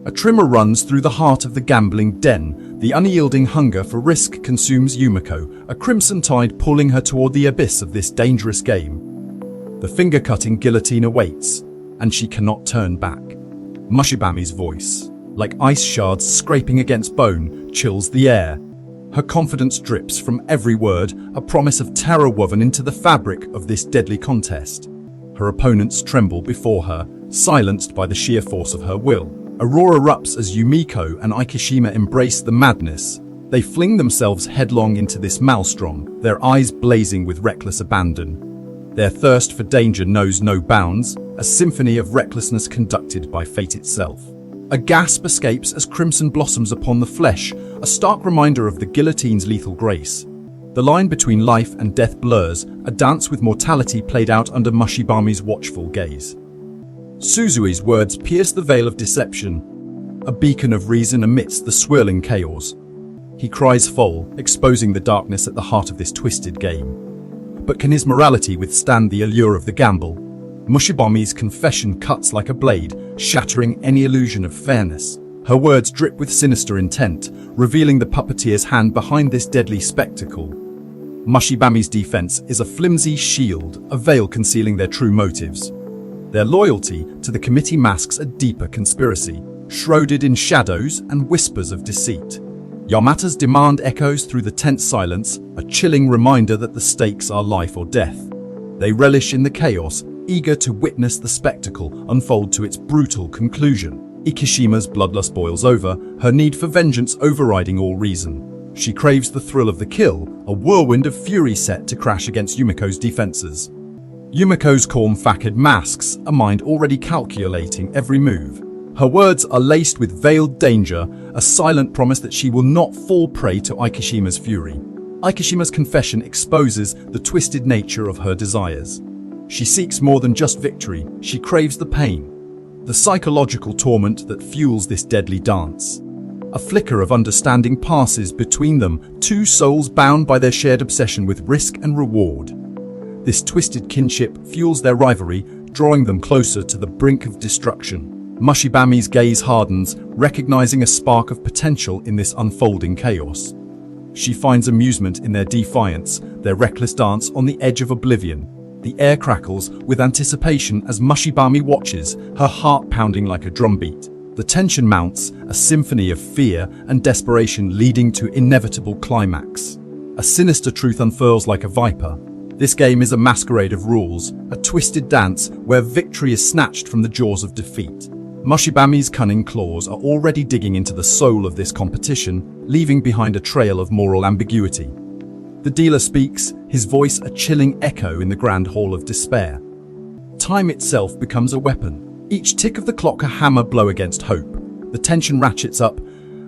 A tremor runs through the heart of the gambling den. The unyielding hunger for risk consumes Yumiko, a crimson tide pulling her toward the abyss of this dangerous game. The finger-cutting guillotine awaits, and she cannot turn back. Mushibami's voice, like ice shards scraping against bone, chills the air. Her confidence drips from every word, a promise of terror woven into the fabric of this deadly contest. Her opponents tremble before her, silenced by the sheer force of her will. A roar erupts as Yumiko and Ikishima embrace the madness. They fling themselves headlong into this maelstrom, their eyes blazing with reckless abandon. Their thirst for danger knows no bounds, a symphony of recklessness conducted by fate itself. A gasp escapes as crimson blossoms upon the flesh, a stark reminder of the guillotine's lethal grace. The line between life and death blurs, a dance with mortality played out under Mushibami's watchful gaze. Suzui's words pierce the veil of deception, a beacon of reason amidst the swirling chaos. He cries foul, exposing the darkness at the heart of this twisted game. But can his morality withstand the allure of the gamble? Mushibami's confession cuts like a blade, shattering any illusion of fairness. Her words drip with sinister intent, revealing the puppeteer's hand behind this deadly spectacle. Mushibami's defense is a flimsy shield, a veil concealing their true motives. Their loyalty to the committee masks a deeper conspiracy, shrouded in shadows and whispers of deceit. Yamata's demand echoes through the tense silence, a chilling reminder that the stakes are life or death. They relish in the chaos, eager to witness the spectacle unfold to its brutal conclusion. Ikishima's bloodlust boils over, her need for vengeance overriding all reason. She craves the thrill of the kill, a whirlwind of fury set to crash against Yumiko's defenses. Yumiko's calm facade masks a mind already calculating every move. Her words are laced with veiled danger, a silent promise that she will not fall prey to Ikishima's fury. Ikishima's confession exposes the twisted nature of her desires. She seeks more than just victory, she craves the pain, the psychological torment that fuels this deadly dance. A flicker of understanding passes between them, two souls bound by their shared obsession with risk and reward. This twisted kinship fuels their rivalry, drawing them closer to the brink of destruction. Mushibami's gaze hardens, recognizing a spark of potential in this unfolding chaos. She finds amusement in their defiance, their reckless dance on the edge of oblivion. The air crackles with anticipation as Mushibami watches, her heart pounding like a drumbeat. The tension mounts, a symphony of fear and desperation leading to inevitable climax. A sinister truth unfurls like a viper. This game is a masquerade of rules, a twisted dance where victory is snatched from the jaws of defeat. Mushibami's cunning claws are already digging into the soul of this competition, leaving behind a trail of moral ambiguity. The dealer speaks, his voice a chilling echo in the grand hall of despair. Time itself becomes a weapon, each tick of the clock a hammer blow against hope. The tension ratchets up,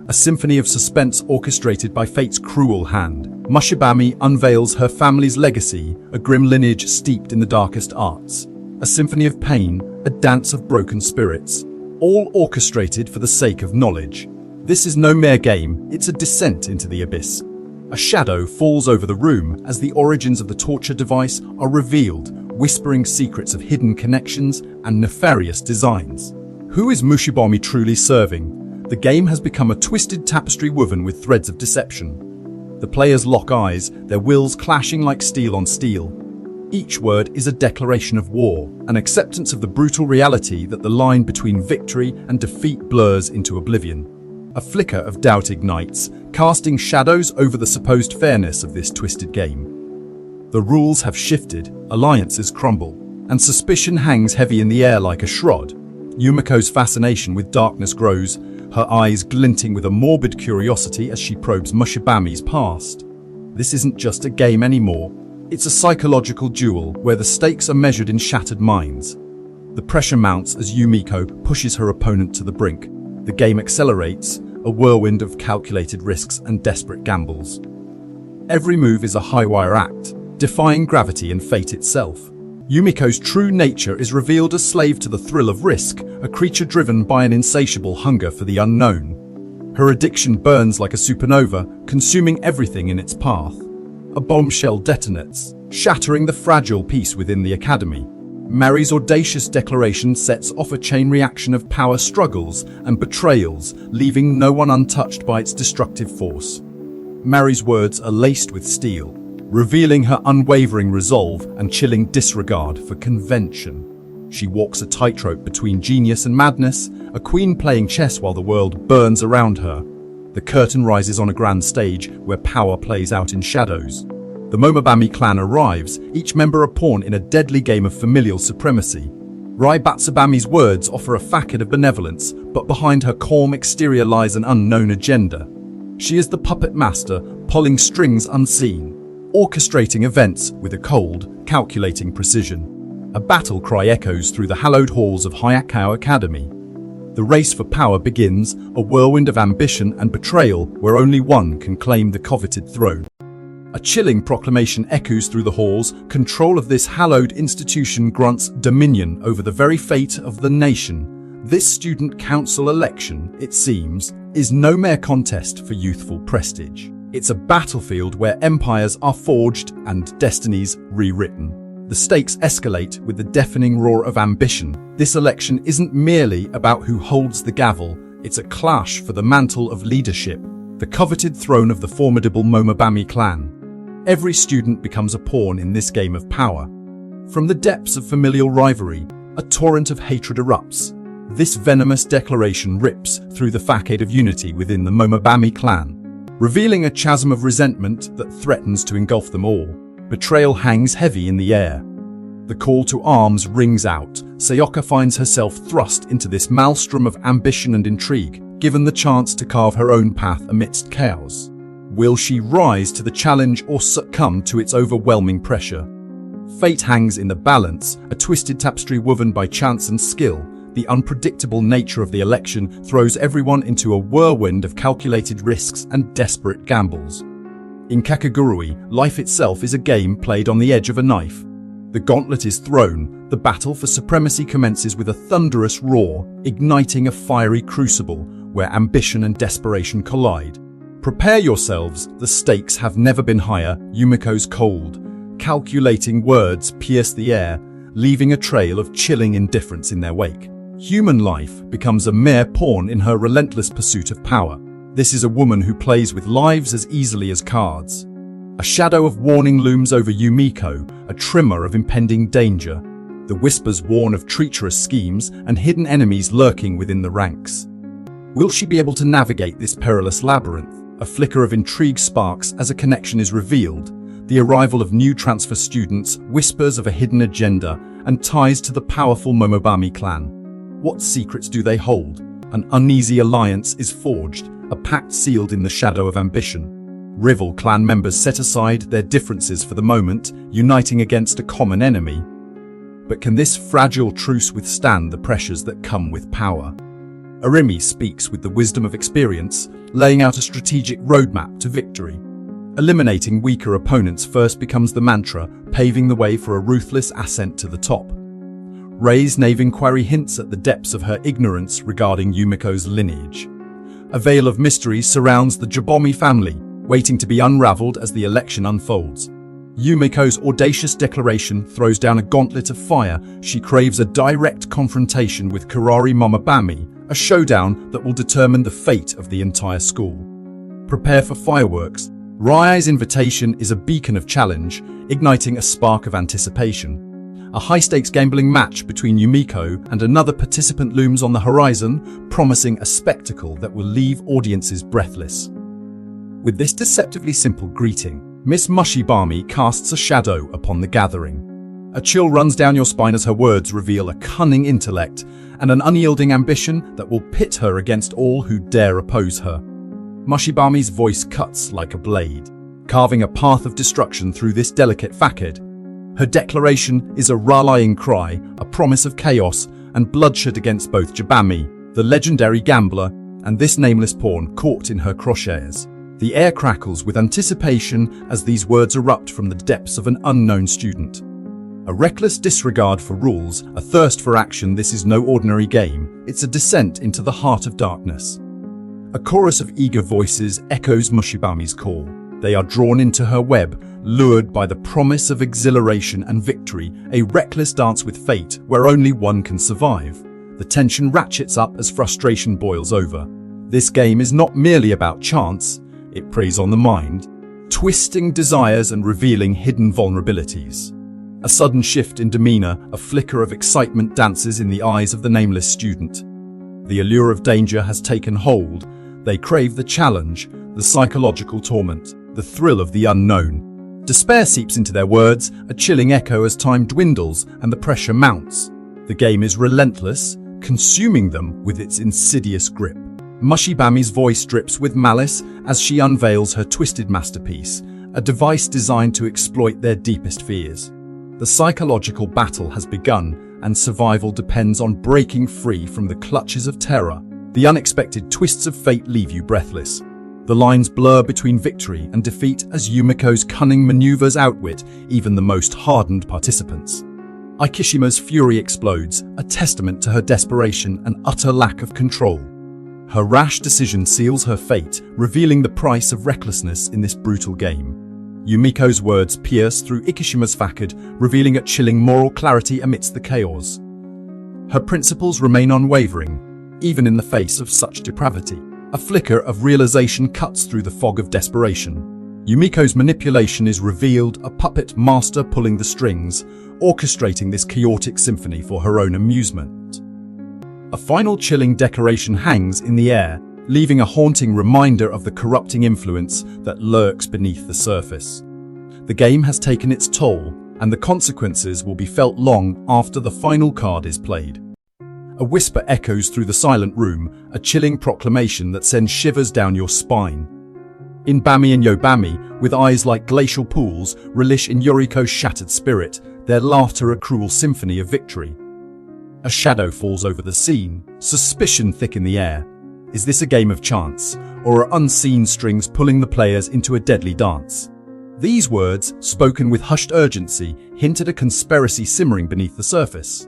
a symphony of suspense orchestrated by fate's cruel hand. Mushibami unveils her family's legacy, a grim lineage steeped in the darkest arts. A symphony of pain, a dance of broken spirits, all orchestrated for the sake of knowledge. This is no mere game, it's a descent into the abyss. A shadow falls over the room as the origins of the torture device are revealed, whispering secrets of hidden connections and nefarious designs. Who is Mushibami truly serving? The game has become a twisted tapestry woven with threads of deception. The players lock eyes, their wills clashing like steel on steel. Each word is a declaration of war, an acceptance of the brutal reality that the line between victory and defeat blurs into oblivion. A flicker of doubt ignites, casting shadows over the supposed fairness of this twisted game. The rules have shifted, alliances crumble, and suspicion hangs heavy in the air like a shroud. Yumiko's fascination with darkness grows, her eyes glinting with a morbid curiosity as she probes Mushibami's past. This isn't just a game anymore, it's a psychological duel where the stakes are measured in shattered minds. The pressure mounts as Yumiko pushes her opponent to the brink. The game accelerates, a whirlwind of calculated risks and desperate gambles. Every move is a high-wire act, defying gravity and fate itself. Yumiko's true nature is revealed as slave to the thrill of risk, a creature driven by an insatiable hunger for the unknown. Her addiction burns like a supernova, consuming everything in its path. A bombshell detonates, shattering the fragile peace within the academy. Mary's audacious declaration sets off a chain reaction of power struggles and betrayals, leaving no one untouched by its destructive force. Mary's words are laced with steel, revealing her unwavering resolve and chilling disregard for convention. She walks a tightrope between genius and madness, a queen playing chess while the world burns around her. The curtain rises on a grand stage where power plays out in shadows. The Momobami clan arrives, each member a pawn in a deadly game of familial supremacy. Rai Batsubami's words offer a facade of benevolence, but behind her calm exterior lies an unknown agenda. She is the puppet master, pulling strings unseen, orchestrating events with a cold, calculating precision. A battle cry echoes through the hallowed halls of Hayakao Academy. The race for power begins, a whirlwind of ambition and betrayal where only one can claim the coveted throne. A chilling proclamation echoes through the halls. Control of this hallowed institution grants dominion over the very fate of the nation. This student council election, it seems, is no mere contest for youthful prestige. It's a battlefield where empires are forged and destinies rewritten. The stakes escalate with the deafening roar of ambition. This election isn't merely about who holds the gavel, it's a clash for the mantle of leadership, the coveted throne of the formidable Momobami clan. Every student becomes a pawn in this game of power. From the depths of familial rivalry, a torrent of hatred erupts. This venomous declaration rips through the facade of unity within the Momobami clan, revealing a chasm of resentment that threatens to engulf them all. Betrayal hangs heavy in the air. The call to arms rings out. Sayaka finds herself thrust into this maelstrom of ambition and intrigue, given the chance to carve her own path amidst chaos. Will she rise to the challenge or succumb to its overwhelming pressure? Fate hangs in the balance, a twisted tapestry woven by chance and skill. The unpredictable nature of the election throws everyone into a whirlwind of calculated risks and desperate gambles. In Kakegurui, life itself is a game played on the edge of a knife. The gauntlet is thrown, the battle for supremacy commences with a thunderous roar, igniting a fiery crucible where ambition and desperation collide. Prepare yourselves, the stakes have never been higher. Yumiko's cold, calculating words pierce the air, leaving a trail of chilling indifference in their wake. Human life becomes a mere pawn in her relentless pursuit of power. This is a woman who plays with lives as easily as cards. A shadow of warning looms over Yumiko, a tremor of impending danger. The whispers warn of treacherous schemes and hidden enemies lurking within the ranks. Will she be able to navigate this perilous labyrinth? A flicker of intrigue sparks as a connection is revealed. The arrival of new transfer students, whispers of a hidden agenda, and ties to the powerful Momobami clan. What secrets do they hold? An uneasy alliance is forged, a pact sealed in the shadow of ambition. Rival clan members set aside their differences for the moment, uniting against a common enemy. But can this fragile truce withstand the pressures that come with power? Arimi speaks with the wisdom of experience, laying out a strategic roadmap to victory. Eliminating weaker opponents first becomes the mantra, paving the way for a ruthless ascent to the top. Rei's naive inquiry hints at the depths of her ignorance regarding Yumiko's lineage. A veil of mystery surrounds the Jabomi family, waiting to be unraveled as the election unfolds. Yumiko's audacious declaration throws down a gauntlet of fire. She craves a direct confrontation with Karari Momobami, a showdown that will determine the fate of the entire school. Prepare for fireworks. Rai's invitation is a beacon of challenge, igniting a spark of anticipation. A high-stakes gambling match between Yumiko and another participant looms on the horizon, promising a spectacle that will leave audiences breathless. With this deceptively simple greeting, Miss Mushibami casts a shadow upon the gathering. A chill runs down your spine as her words reveal a cunning intellect and an unyielding ambition that will pit her against all who dare oppose her. Mushibami's voice cuts like a blade, carving a path of destruction through this delicate facade. Her declaration is a rallying cry, a promise of chaos and bloodshed against both Jabami, the legendary gambler, and this nameless pawn caught in her crosshairs. The air crackles with anticipation as these words erupt from the depths of an unknown student. A reckless disregard for rules, a thirst for action. This is no ordinary game, it's a descent into the heart of darkness. A chorus of eager voices echoes Mushibami's call. They are drawn into her web, lured by the promise of exhilaration and victory, a reckless dance with fate where only one can survive. The tension ratchets up as frustration boils over. This game is not merely about chance, it preys on the mind, twisting desires and revealing hidden vulnerabilities. A sudden shift in demeanor, a flicker of excitement dances in the eyes of the nameless student. The allure of danger has taken hold. They crave the challenge, the psychological torment, the thrill of the unknown. Despair seeps into their words, a chilling echo as time dwindles and the pressure mounts. The game is relentless, consuming them with its insidious grip. Mushy Bami's voice drips with malice as she unveils her twisted masterpiece, a device designed to exploit their deepest fears. The psychological battle has begun, and survival depends on breaking free from the clutches of terror. The unexpected twists of fate leave you breathless. The lines blur between victory and defeat as Yumiko's cunning maneuvers outwit even the most hardened participants. Aikishima's fury explodes, a testament to her desperation and utter lack of control. Her rash decision seals her fate, revealing the price of recklessness in this brutal game. Yumiko's words pierce through Ikishima's facade, revealing a chilling moral clarity amidst the chaos. Her principles remain unwavering, even in the face of such depravity. A flicker of realization cuts through the fog of desperation. Yumiko's manipulation is revealed, a puppet master pulling the strings, orchestrating this chaotic symphony for her own amusement. A final chilling decoration hangs in the air, leaving a haunting reminder of the corrupting influence that lurks beneath the surface. The game has taken its toll, and the consequences will be felt long after the final card is played. A whisper echoes through the silent room, a chilling proclamation that sends shivers down your spine. Inbami and Yobami, with eyes like glacial pools, relish in Yoriko's shattered spirit, their laughter a cruel symphony of victory. A shadow falls over the scene, suspicion thick in the air. Is this a game of chance, or are unseen strings pulling the players into a deadly dance? These words, spoken with hushed urgency, hint at a conspiracy simmering beneath the surface.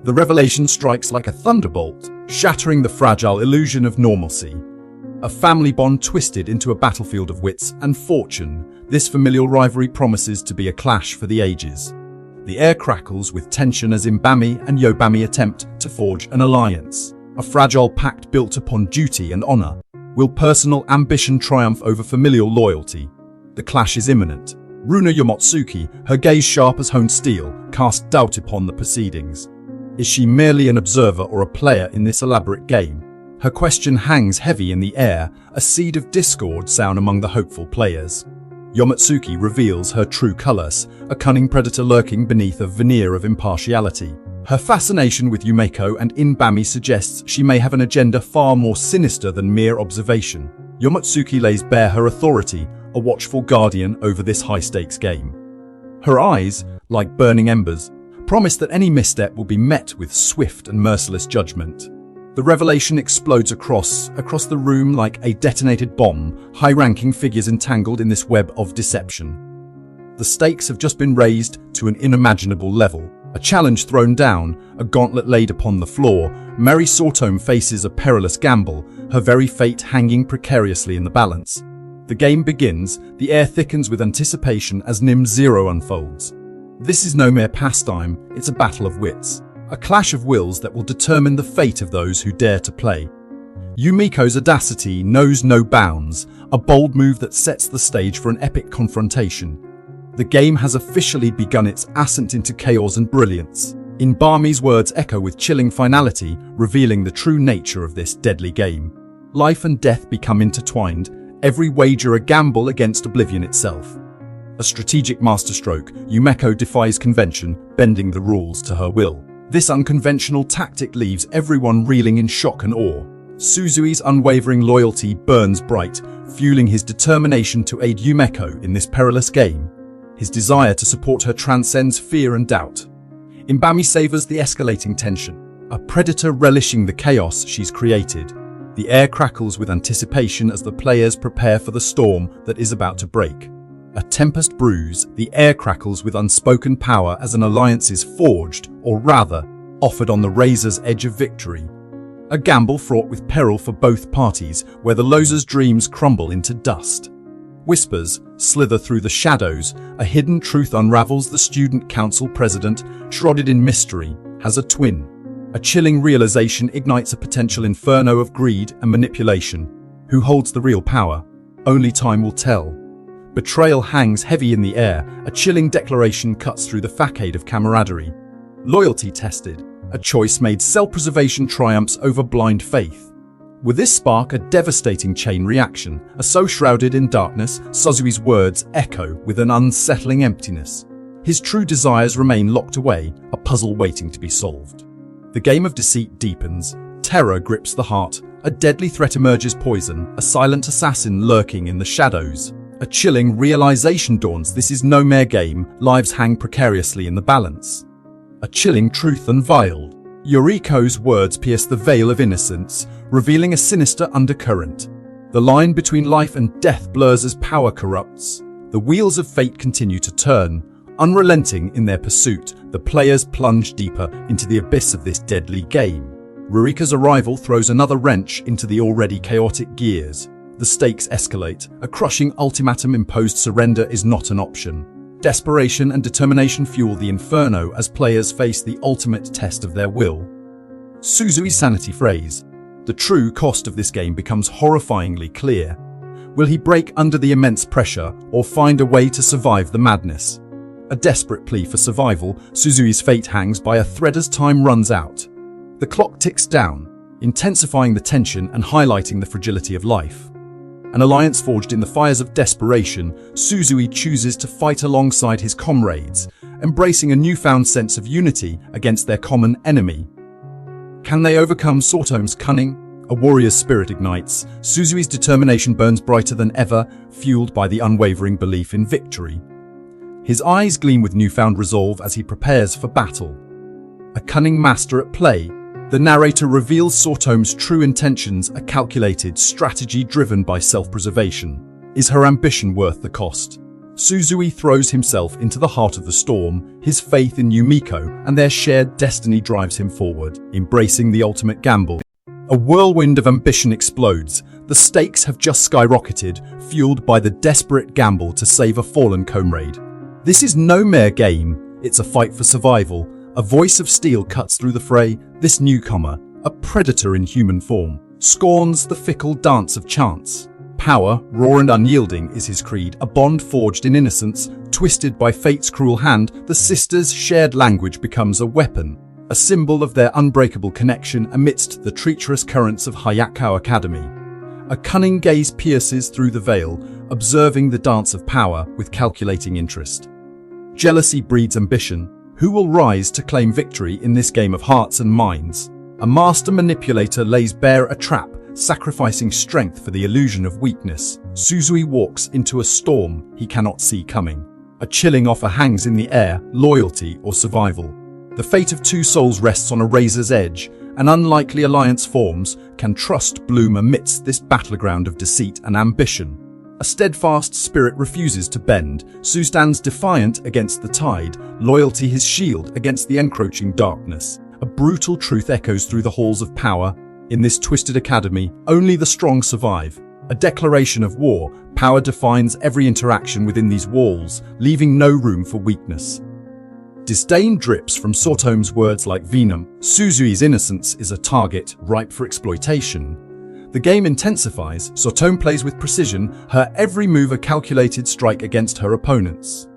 The revelation strikes like a thunderbolt, shattering the fragile illusion of normalcy. A family bond twisted into a battlefield of wits and fortune, this familial rivalry promises to be a clash for the ages. The air crackles with tension as Inbami and Yobami attempt to forge an alliance, a fragile pact built upon duty and honor. Will personal ambition triumph over familial loyalty? The clash is imminent. Runa Yomotsuki, her gaze sharp as honed steel, casts doubt upon the proceedings. Is she merely an observer or a player in this elaborate game? Her question hangs heavy in the air, a seed of discord sown among the hopeful players. Yomotsuki reveals her true colors, a cunning predator lurking beneath a veneer of impartiality. Her fascination with Yumiko and Inbami suggests she may have an agenda far more sinister than mere observation. Yomotsuki lays bare her authority, a watchful guardian over this high-stakes game. Her eyes, like burning embers, promise that any misstep will be met with swift and merciless judgment. The revelation explodes across the room like a detonated bomb, high-ranking figures entangled in this web of deception. The stakes have just been raised to an unimaginable level. A challenge thrown down, a gauntlet laid upon the floor. Mary Sortome faces a perilous gamble, her very fate hanging precariously in the balance. The game begins, the air thickens with anticipation as NIM 0 unfolds. This is no mere pastime, it's a battle of wits. A clash of wills that will determine the fate of those who dare to play. Yumiko's audacity knows no bounds, a bold move that sets the stage for an epic confrontation. The game has officially begun its ascent into chaos and brilliance. Inbami's words echo with chilling finality, revealing the true nature of this deadly game. Life and death become intertwined, every wager a gamble against oblivion itself. A strategic masterstroke, Yumiko defies convention, bending the rules to her will. This unconventional tactic leaves everyone reeling in shock and awe. Suzui's unwavering loyalty burns bright, fueling his determination to aid Yumiko in this perilous game. His desire to support her transcends fear and doubt. Inbami savors the escalating tension, a predator relishing the chaos she's created. The air crackles with anticipation as the players prepare for the storm that is about to break. A tempest brews, the air crackles with unspoken power as an alliance is forged, or rather, offered on the razor's edge of victory. A gamble fraught with peril for both parties, where the loser's dreams crumble into dust. Whispers slither through the shadows. A hidden truth unravels. The student council president, shrouded in mystery, has a twin. A chilling realization ignites a potential inferno of greed and manipulation. Who holds the real power? Only time will tell. Betrayal hangs heavy in the air. A chilling declaration cuts through the facade of camaraderie. Loyalty tested. A choice made. Self-preservation triumphs over blind faith. With this spark, a devastating chain reaction. So shrouded in darkness, Suzui's words echo with an unsettling emptiness. His true desires remain locked away, a puzzle waiting to be solved. The game of deceit deepens. Terror grips the heart. A deadly threat emerges. Poison, a silent assassin lurking in the shadows. A chilling realization dawns. This is no mere game. Lives hang precariously in the balance. A chilling truth unveiled. Yuriko's words pierce the veil of innocence, revealing a sinister undercurrent. The line between life and death blurs as power corrupts. The wheels of fate continue to turn. Unrelenting in their pursuit, the players plunge deeper into the abyss of this deadly game. Rurika's arrival throws another wrench into the already chaotic gears. The stakes escalate. A crushing ultimatum imposed. Surrender is not an option. Desperation and determination fuel the inferno as players face the ultimate test of their will. Suzui's sanity phrase. The true cost of this game becomes horrifyingly clear. Will he break under the immense pressure or find a way to survive the madness? A desperate plea for survival, Suzui's fate hangs by a thread as time runs out. The clock ticks down, intensifying the tension and highlighting the fragility of life. An alliance forged in the fires of desperation, Suzui chooses to fight alongside his comrades, embracing a newfound sense of unity against their common enemy. Can they overcome Satomu's cunning? A warrior's spirit ignites. Suzui's determination burns brighter than ever, fueled by the unwavering belief in victory. His eyes gleam with newfound resolve as he prepares for battle. A cunning master at play, the narrator reveals Satomu's true intentions, a calculated strategy driven by self-preservation. Is her ambition worth the cost? Suzui throws himself into the heart of the storm. His faith in Yumiko and their shared destiny drives him forward, embracing the ultimate gamble. A whirlwind of ambition explodes. The stakes have just skyrocketed, fueled by the desperate gamble to save a fallen comrade. This is no mere game, it's a fight for survival. A voice of steel cuts through the fray. This newcomer, a predator in human form, scorns the fickle dance of chance. Power, raw and unyielding, is his creed, a bond forged in innocence, twisted by fate's cruel hand. The sisters' shared language becomes a weapon, a symbol of their unbreakable connection amidst the treacherous currents of Hayako Academy. A cunning gaze pierces through the veil, observing the dance of power with calculating interest. Jealousy breeds ambition. Who will rise to claim victory in this game of hearts and minds? A master manipulator lays bare a trap, sacrificing strength for the illusion of weakness. Suzui walks into a storm he cannot see coming. A chilling offer hangs in the air, loyalty or survival. The fate of two souls rests on a razor's edge. An unlikely alliance forms. Can trust bloom amidst this battleground of deceit and ambition? A steadfast spirit refuses to bend. Su stands defiant against the tide, loyalty his shield against the encroaching darkness. A brutal truth echoes through the halls of power. In this twisted academy, only the strong survive. A declaration of war, power defines every interaction within these walls, leaving no room for weakness. Disdain drips from Satomu's words like venom. Suzui's innocence is a target ripe for exploitation. The game intensifies. Satomu plays with precision, her every move a calculated strike against her opponents.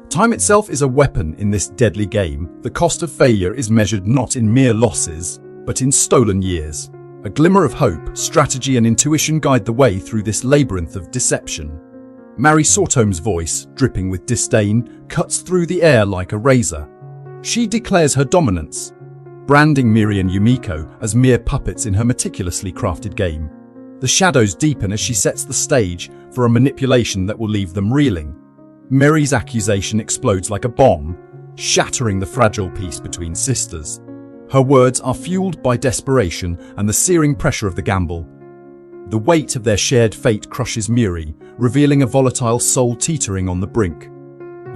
Time itself is a weapon in this deadly game. The cost of failure is measured not in mere losses, but in stolen years. A glimmer of hope, strategy and intuition guide the way through this labyrinth of deception. Mari Satomu's voice, dripping with disdain, cuts through the air like a razor. She declares her dominance, branding Miri and Yumiko as mere puppets in her meticulously crafted game. The shadows deepen as she sets the stage for a manipulation that will leave them reeling. Miri's accusation explodes like a bomb, shattering the fragile peace between sisters. Her words are fueled by desperation and the searing pressure of the gamble. The weight of their shared fate crushes Miri, revealing a volatile soul teetering on the brink.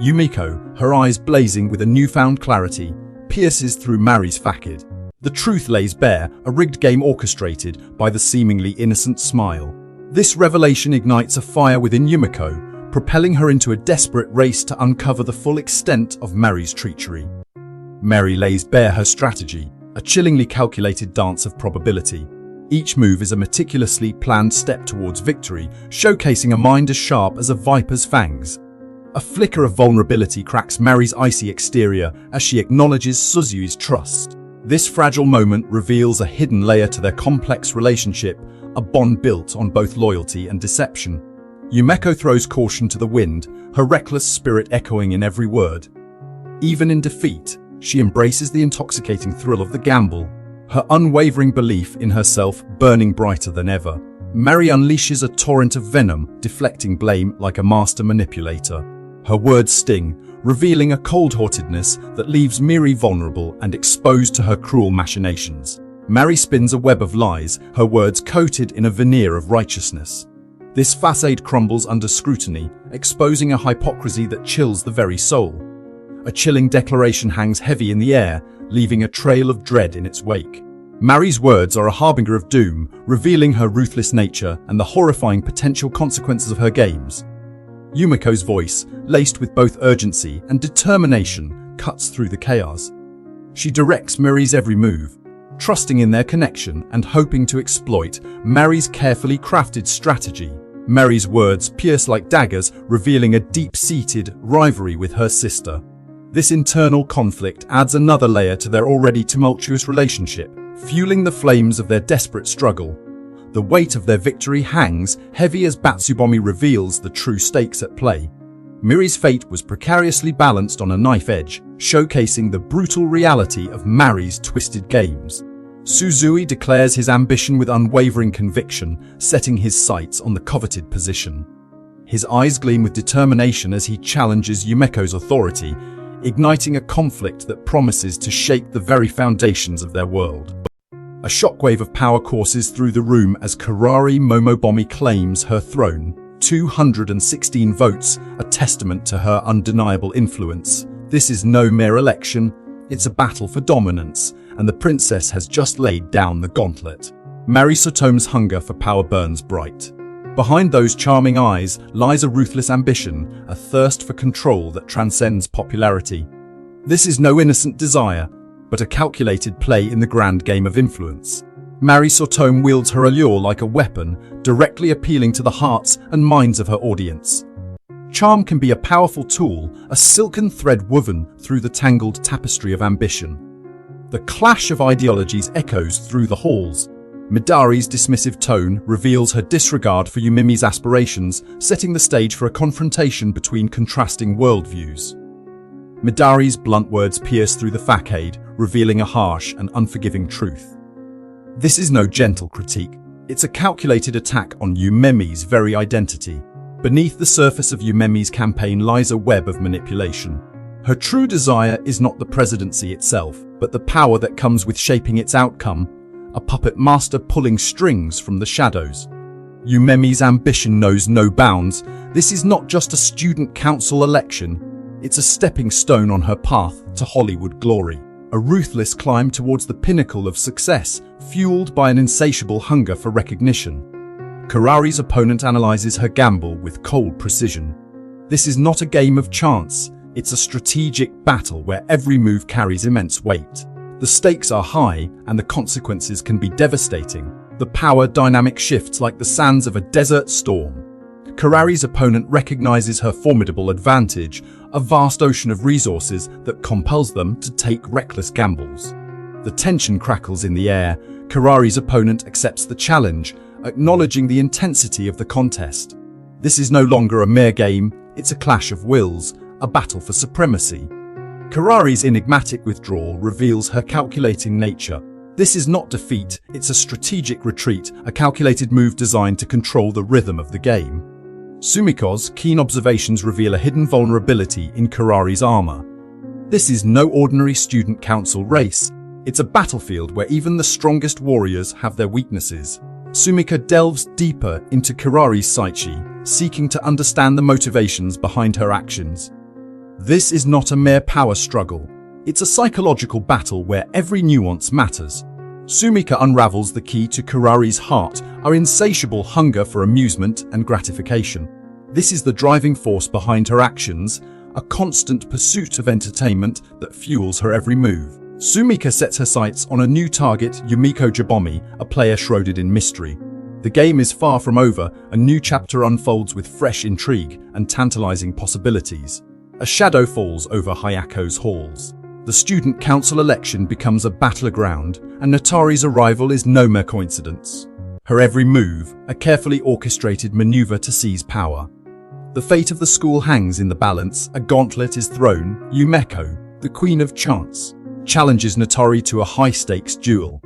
Yumiko, her eyes blazing with a newfound clarity, pierces through Mari's facade. The truth lays bare, a rigged game orchestrated by the seemingly innocent smile. This revelation ignites a fire within Yumiko, propelling her into a desperate race to uncover the full extent of Mary's treachery. Mary lays bare her strategy, a chillingly calculated dance of probability. Each move is a meticulously planned step towards victory, showcasing a mind as sharp as a viper's fangs. A flicker of vulnerability cracks Mary's icy exterior as she acknowledges Suzui's trust. This fragile moment reveals a hidden layer to their complex relationship, a bond built on both loyalty and deception. Yumeko throws caution to the wind, her reckless spirit echoing in every word. Even in defeat, she embraces the intoxicating thrill of the gamble, her unwavering belief in herself burning brighter than ever. Mary unleashes a torrent of venom, deflecting blame like a master manipulator. Her words sting, revealing a cold-heartedness that leaves Miri vulnerable and exposed to her cruel machinations. Mary spins a web of lies, her words coated in a veneer of righteousness. This facade crumbles under scrutiny, exposing a hypocrisy that chills the very soul. A chilling declaration hangs heavy in the air, leaving a trail of dread in its wake. Mary's words are a harbinger of doom, revealing her ruthless nature and the horrifying potential consequences of her games. Yumiko's voice, laced with both urgency and determination, cuts through the chaos. She directs Mary's every move, trusting in their connection and hoping to exploit Mary's carefully crafted strategy. Mary's words pierce like daggers, revealing a deep-seated rivalry with her sister. This internal conflict adds another layer to their already tumultuous relationship, fueling the flames of their desperate struggle. The weight of their victory hangs heavy as Batsubomi reveals the true stakes at play. Miri's fate was precariously balanced on a knife edge, showcasing the brutal reality of Mary's twisted games. Suzui declares his ambition with unwavering conviction, setting his sights on the coveted position. His eyes gleam with determination as he challenges Yumeko's authority, igniting a conflict that promises to shake the very foundations of their world. A shockwave of power courses through the room as Kurari Momobomi claims her throne. 216 votes, a testament to her undeniable influence. This is no mere election, it's a battle for dominance, and the princess has just laid down the gauntlet. Mary Sotome's hunger for power burns bright. Behind those charming eyes lies a ruthless ambition, a thirst for control that transcends popularity. This is no innocent desire, but a calculated play in the grand game of influence. Mary Sotome wields her allure like a weapon, directly appealing to the hearts and minds of her audience. Charm can be a powerful tool, a silken thread woven through the tangled tapestry of ambition. The clash of ideologies echoes through the halls. Midori's dismissive tone reveals her disregard for Yumimi's aspirations, setting the stage for a confrontation between contrasting worldviews. Midori's blunt words pierce through the facade, revealing a harsh and unforgiving truth. This is no gentle critique, it's a calculated attack on Yumimi's very identity. Beneath the surface of Yumimi's campaign lies a web of manipulation. Her true desire is not the presidency itself, but the power that comes with shaping its outcome, a puppet master pulling strings from the shadows. Yumimi's ambition knows no bounds. This is not just a student council election, it's a stepping stone on her path to Hollywood glory. A ruthless climb towards the pinnacle of success, fueled by an insatiable hunger for recognition. Kurari's opponent analyzes her gamble with cold precision. This is not a game of chance, it's a strategic battle where every move carries immense weight. The stakes are high, and the consequences can be devastating. The power dynamic shifts like the sands of a desert storm. Kurari's opponent recognizes her formidable advantage, a vast ocean of resources that compels them to take reckless gambles. The tension crackles in the air. Kurari's opponent accepts the challenge, acknowledging the intensity of the contest. This is no longer a mere game, it's a clash of wills, a battle for supremacy. Kurari's enigmatic withdrawal reveals her calculating nature. This is not defeat, it's a strategic retreat, a calculated move designed to control the rhythm of the game. Sumiko's keen observations reveal a hidden vulnerability in Kurari's armor. This is no ordinary student council race. It's a battlefield where even the strongest warriors have their weaknesses. Sumika delves deeper into Kurari's psyche, seeking to understand the motivations behind her actions. This is not a mere power struggle. It's a psychological battle where every nuance matters. Sumika unravels the key to Kurari's heart, our insatiable hunger for amusement and gratification. This is the driving force behind her actions, a constant pursuit of entertainment that fuels her every move. Sumika sets her sights on a new target, Yumiko Jibomi, a player shrouded in mystery. The game is far from over, a new chapter unfolds with fresh intrigue and tantalizing possibilities. A shadow falls over Hayako's halls. The student council election becomes a battleground, and Natari's arrival is no mere coincidence. Her every move, a carefully orchestrated maneuver to seize power. The fate of the school hangs in the balance. A gauntlet is thrown. Yumeko, the queen of chance, challenges Natari to a high-stakes duel.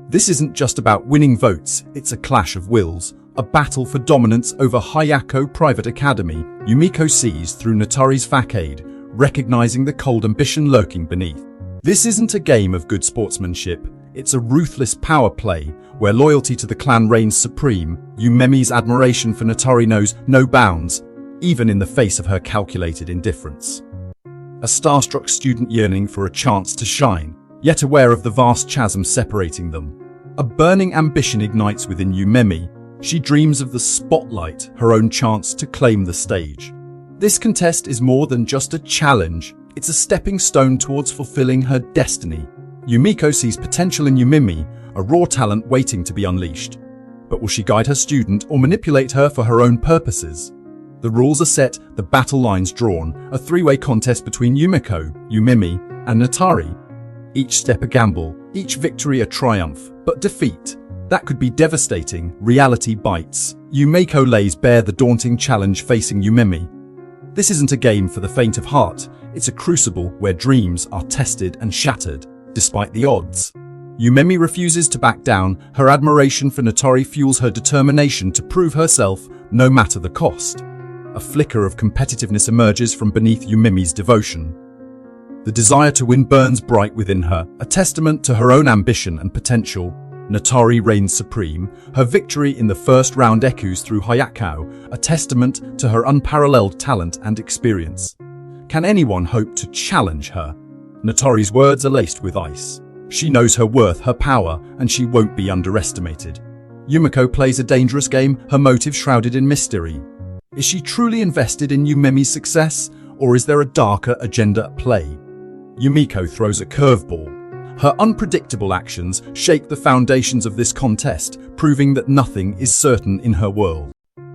This isn't just about winning votes, it's a clash of wills, a battle for dominance over Hayako Private Academy. Yumiko sees through Natari's facade, recognizing the cold ambition lurking beneath. This isn't a game of good sportsmanship, it's a ruthless power play, where loyalty to the clan reigns supreme. Yumemi's admiration for Natari knows no bounds, even in the face of her calculated indifference. A starstruck student yearning for a chance to shine, yet aware of the vast chasm separating them. A burning ambition ignites within Yumemi. She dreams of the spotlight, her own chance to claim the stage. This contest is more than just a challenge, it's a stepping stone towards fulfilling her destiny. Yumiko sees potential in Yumemi, a raw talent waiting to be unleashed. But will she guide her student or manipulate her for her own purposes? The rules are set, the battle lines drawn, a three-way contest between Yumiko, Yumemi, and Natari. Each step a gamble, each victory a triumph, but defeat, that could be devastating. Reality bites. Yumeko lays bare the daunting challenge facing Yumemi. This isn't a game for the faint of heart, it's a crucible where dreams are tested and shattered, despite the odds. Yumemi refuses to back down, her admiration for Natari fuels her determination to prove herself, no matter the cost. A flicker of competitiveness emerges from beneath Yumemi's devotion. The desire to win burns bright within her, a testament to her own ambition and potential. Natari reigns supreme, her victory in the first round echoes through Hayako, a testament to her unparalleled talent and experience. Can anyone hope to challenge her? Natari's words are laced with ice. She knows her worth, her power, and she won't be underestimated. Yumiko plays a dangerous game, her motive shrouded in mystery. Is she truly invested in Yumemi's success, or is there a darker agenda at play? Yumiko throws a curveball. Her unpredictable actions shake the foundations of this contest, proving that nothing is certain in her world.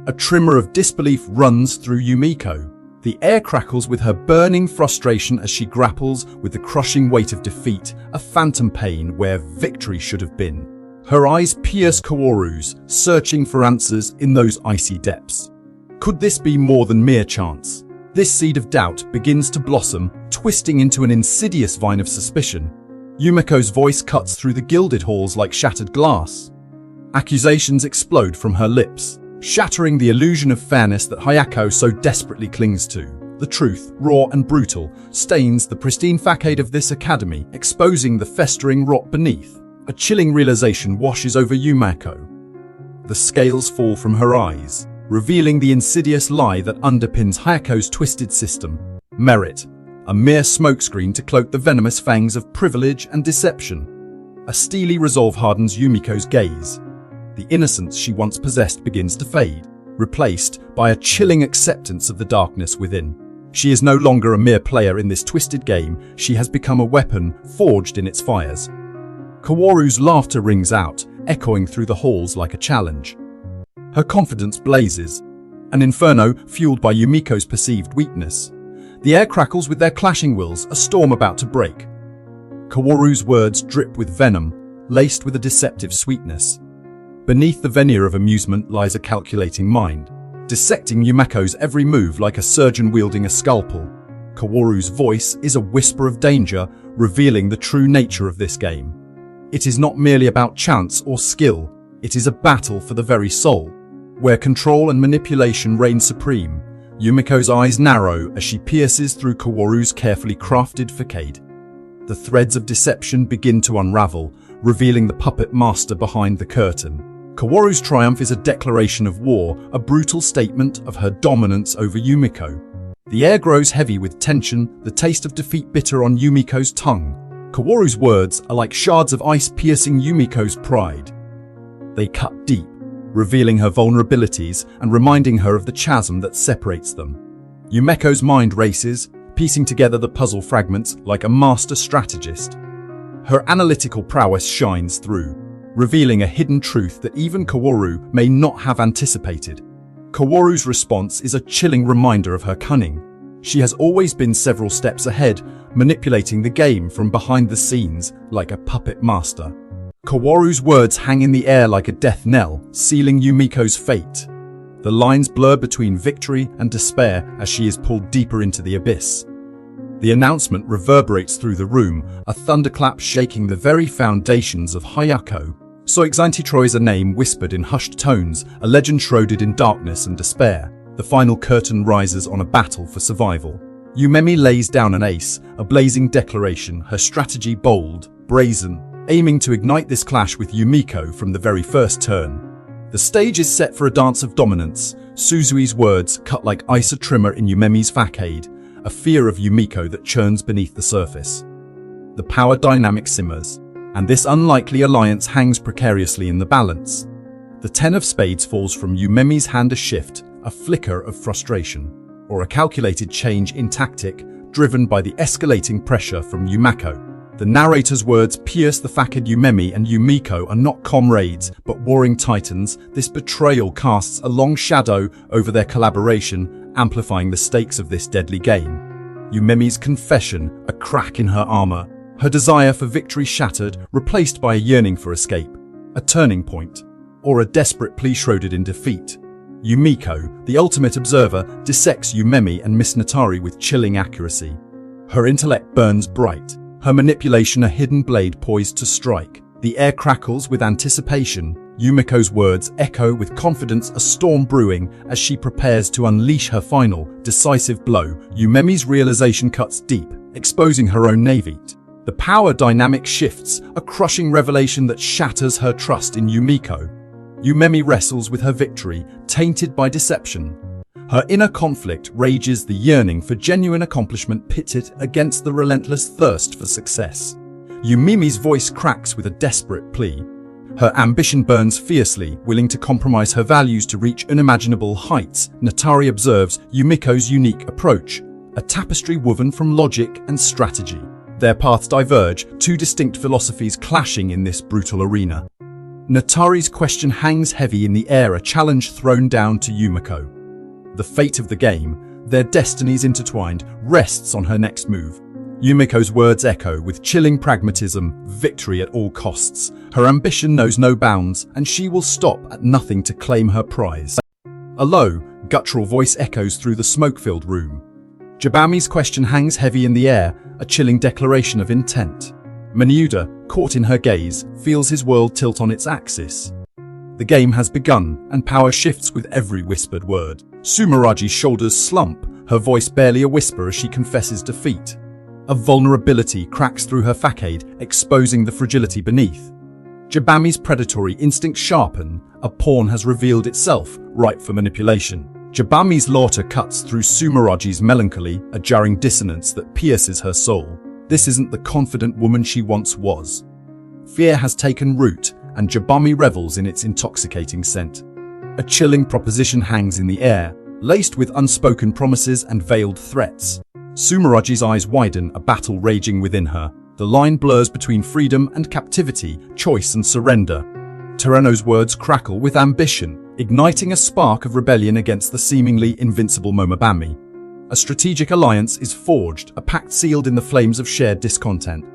A tremor of disbelief runs through Yumiko. The air crackles with her burning frustration as she grapples with the crushing weight of defeat, a phantom pain where victory should have been. Her eyes pierce Kaworu's, searching for answers in those icy depths. Could this be more than mere chance? This seed of doubt begins to blossom, twisting into an insidious vine of suspicion. Yumiko's voice cuts through the gilded halls like shattered glass. Accusations explode from her lips, shattering the illusion of fairness that Hayako so desperately clings to. The truth, raw and brutal, stains the pristine facade of this academy, exposing the festering rot beneath. A chilling realization washes over Yumiko. The scales fall from her eyes, revealing the insidious lie that underpins Hayako's twisted system. Merit, a mere smokescreen to cloak the venomous fangs of privilege and deception. A steely resolve hardens Yumiko's gaze. The innocence she once possessed begins to fade, replaced by a chilling acceptance of the darkness within. She is no longer a mere player in this twisted game, she has become a weapon forged in its fires. Kaworu's laughter rings out, echoing through the halls like a challenge. Her confidence blazes, an inferno fueled by Yumiko's perceived weakness. The air crackles with their clashing wills, a storm about to break. Kaworu's words drip with venom, laced with a deceptive sweetness. Beneath the veneer of amusement lies a calculating mind, dissecting Yumiko's every move like a surgeon wielding a scalpel. Kaworu's voice is a whisper of danger, revealing the true nature of this game. It is not merely about chance or skill, it is a battle for the very soul, where control and manipulation reign supreme. Yumiko's eyes narrow as she pierces through Kaworu's carefully crafted facade. The threads of deception begin to unravel, revealing the puppet master behind the curtain. Kaworu's triumph is a declaration of war, a brutal statement of her dominance over Yumiko. The air grows heavy with tension, the taste of defeat bitter on Yumiko's tongue. Kaworu's words are like shards of ice piercing Yumiko's pride. They cut deep, revealing her vulnerabilities and reminding her of the chasm that separates them. Yumiko's mind races, piecing together the puzzle fragments like a master strategist. Her analytical prowess shines through, revealing a hidden truth that even Kaworu may not have anticipated. Kaworu's response is a chilling reminder of her cunning. She has always been several steps ahead, manipulating the game from behind the scenes like a puppet master. Kaworu's words hang in the air like a death knell, sealing Yumiko's fate. The lines blur between victory and despair as she is pulled deeper into the abyss. The announcement reverberates through the room, a thunderclap shaking the very foundations of Hayako. Soixante is a name whispered in hushed tones, a legend shrouded in darkness and despair. The final curtain rises on a battle for survival. Yumemi lays down an ace, a blazing declaration, her strategy bold, brazen, aiming to ignite this clash with Yumiko from the very first turn. The stage is set for a dance of dominance. Suzui's words cut like ice a trimmer in Yumemi's facade, a fear of Yumiko that churns beneath the surface. The power dynamic simmers, and this unlikely alliance hangs precariously in the balance. The 10 of spades falls from Yumemi's hand, a shift, a flicker of frustration, or a calculated change in tactic driven by the escalating pressure from Yumiko. The narrator's words pierce the facade. Yumemi and Yumiko are not comrades, but warring titans. This betrayal casts a long shadow over their collaboration, amplifying the stakes of this deadly game. Yumemi's confession, a crack in her armor, her desire for victory shattered, replaced by a yearning for escape, a turning point, or a desperate plea shrouded in defeat. Yumiko, the ultimate observer, dissects Yumemi and Miss Natari with chilling accuracy. Her intellect burns bright, her manipulation a hidden blade poised to strike. The air crackles with anticipation. Yumiko's words echo with confidence, a storm brewing as she prepares to unleash her final, decisive blow. Yumemi's realization cuts deep, exposing her own naivete. The power dynamic shifts, a crushing revelation that shatters her trust in Yumiko. Yumemi wrestles with her victory, tainted by deception. Her inner conflict rages, the yearning for genuine accomplishment pitted against the relentless thirst for success. Yumemi's voice cracks with a desperate plea. Her ambition burns fiercely, willing to compromise her values to reach unimaginable heights. Natari observes Yumiko's unique approach, a tapestry woven from logic and strategy. Their paths diverge, two distinct philosophies clashing in this brutal arena. Natari's question hangs heavy in the air, a challenge thrown down to Yumiko. The fate of the game, their destinies intertwined, rests on her next move. Yumiko's words echo with chilling pragmatism, victory at all costs. Her ambition knows no bounds, and she will stop at nothing to claim her prize. A low, guttural voice echoes through the smoke-filled room. Jabami's question hangs heavy in the air, a chilling declaration of intent. Menuda, caught in her gaze, feels his world tilt on its axis. The game has begun, and power shifts with every whispered word. Sumeragi's shoulders slump, her voice barely a whisper as she confesses defeat. A vulnerability cracks through her facade, exposing the fragility beneath. Jabami's predatory instincts sharpen, a pawn has revealed itself, ripe for manipulation. Jabami's laughter cuts through Sumeragi's melancholy, a jarring dissonance that pierces her soul. This isn't the confident woman she once was. Fear has taken root, and Jabami revels in its intoxicating scent. A chilling proposition hangs in the air, laced with unspoken promises and veiled threats. Sumeragi's eyes widen, a battle raging within her. The line blurs between freedom and captivity, choice and surrender. Tereno's words crackle with ambition, igniting a spark of rebellion against the seemingly invincible Momobami. A strategic alliance is forged, a pact sealed in the flames of shared discontent.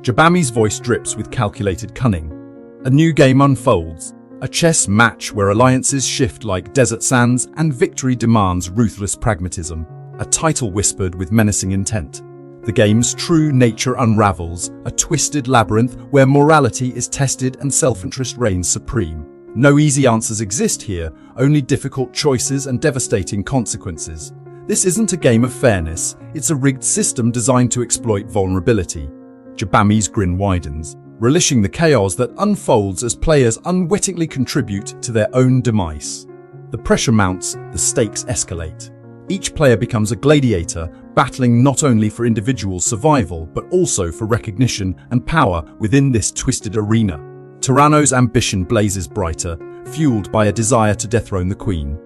Jabami's voice drips with calculated cunning. A new game unfolds, a chess match where alliances shift like desert sands and victory demands ruthless pragmatism, a title whispered with menacing intent. The game's true nature unravels, a twisted labyrinth where morality is tested and self-interest reigns supreme. No easy answers exist here, only difficult choices and devastating consequences. This isn't a game of fairness, it's a rigged system designed to exploit vulnerability. Jabami's grin widens, relishing the chaos that unfolds as players unwittingly contribute to their own demise. The pressure mounts, the stakes escalate. Each player becomes a gladiator, battling not only for individual survival but also for recognition and power within this twisted arena. Tyranno's ambition blazes brighter, fueled by a desire to dethrone the queen.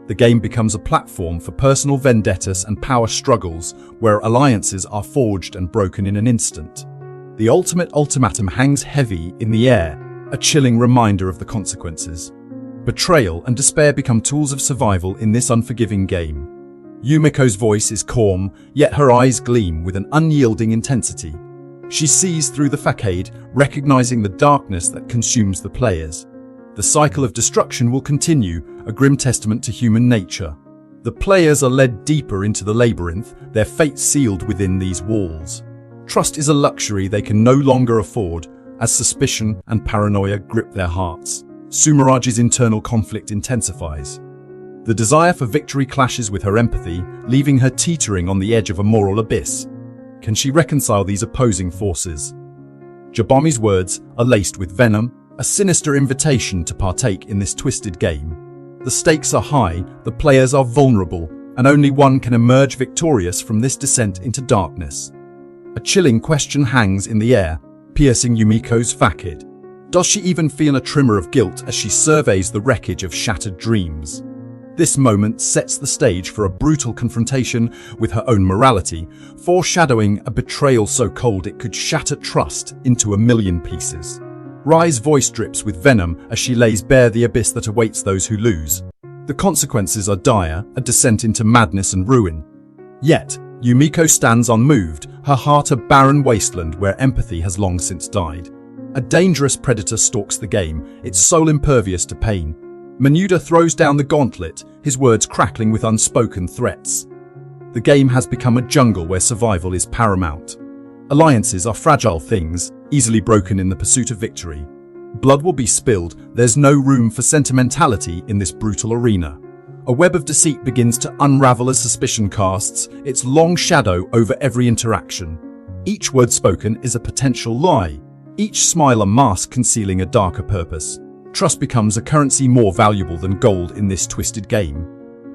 The game becomes a platform for personal vendettas and power struggles where alliances are forged and broken in an instant. The ultimate ultimatum hangs heavy in the air, a chilling reminder of the consequences. Betrayal and despair become tools of survival in this unforgiving game. Yumiko's voice is calm, yet her eyes gleam with an unyielding intensity. She sees through the facade, recognizing the darkness that consumes the players. The cycle of destruction will continue, a grim testament to human nature. The players are led deeper into the labyrinth, their fate sealed within these walls. Trust is a luxury they can no longer afford, as suspicion and paranoia grip their hearts. Sumeragi's internal conflict intensifies. The desire for victory clashes with her empathy, leaving her teetering on the edge of a moral abyss. Can she reconcile these opposing forces? Jabami's words are laced with venom, a sinister invitation to partake in this twisted game. The stakes are high, the players are vulnerable, and only one can emerge victorious from this descent into darkness. A chilling question hangs in the air, piercing Yumiko's facade. Does she even feel a tremor of guilt as she surveys the wreckage of shattered dreams? This moment sets the stage for a brutal confrontation with her own morality, foreshadowing a betrayal so cold it could shatter trust into a million pieces. Rai's voice drips with venom as she lays bare the abyss that awaits those who lose. The consequences are dire, a descent into madness and ruin. Yet, Yumiko stands unmoved, her heart a barren wasteland where empathy has long since died. A dangerous predator stalks the game, its soul impervious to pain. Menuda throws down the gauntlet, his words crackling with unspoken threats. The game has become a jungle where survival is paramount. Alliances are fragile things, easily broken in the pursuit of victory. Blood will be spilled, there's no room for sentimentality in this brutal arena. A web of deceit begins to unravel as suspicion casts its long shadow over every interaction. Each word spoken is a potential lie, each smile a mask concealing a darker purpose. Trust becomes a currency more valuable than gold in this twisted game.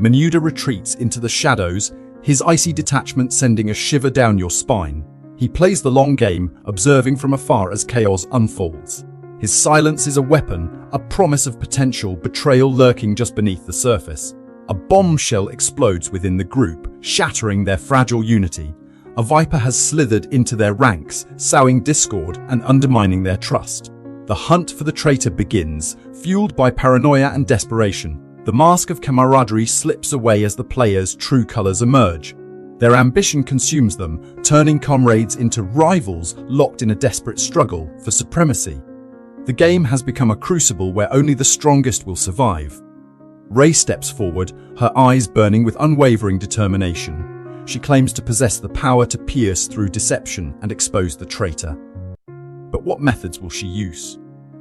Menuda retreats into the shadows, his icy detachment sending a shiver down your spine. He plays the long game, observing from afar as chaos unfolds. His silence is a weapon, a promise of potential betrayal lurking just beneath the surface. A bombshell explodes within the group, shattering their fragile unity. A viper has slithered into their ranks, sowing discord and undermining their trust. The hunt for the traitor begins, fueled by paranoia and desperation. The mask of camaraderie slips away as the players' true colors emerge. Their ambition consumes them, turning comrades into rivals locked in a desperate struggle for supremacy. The game has become a crucible where only the strongest will survive. Ray steps forward, her eyes burning with unwavering determination. She claims to possess the power to pierce through deception and expose the traitor. But what methods will she use?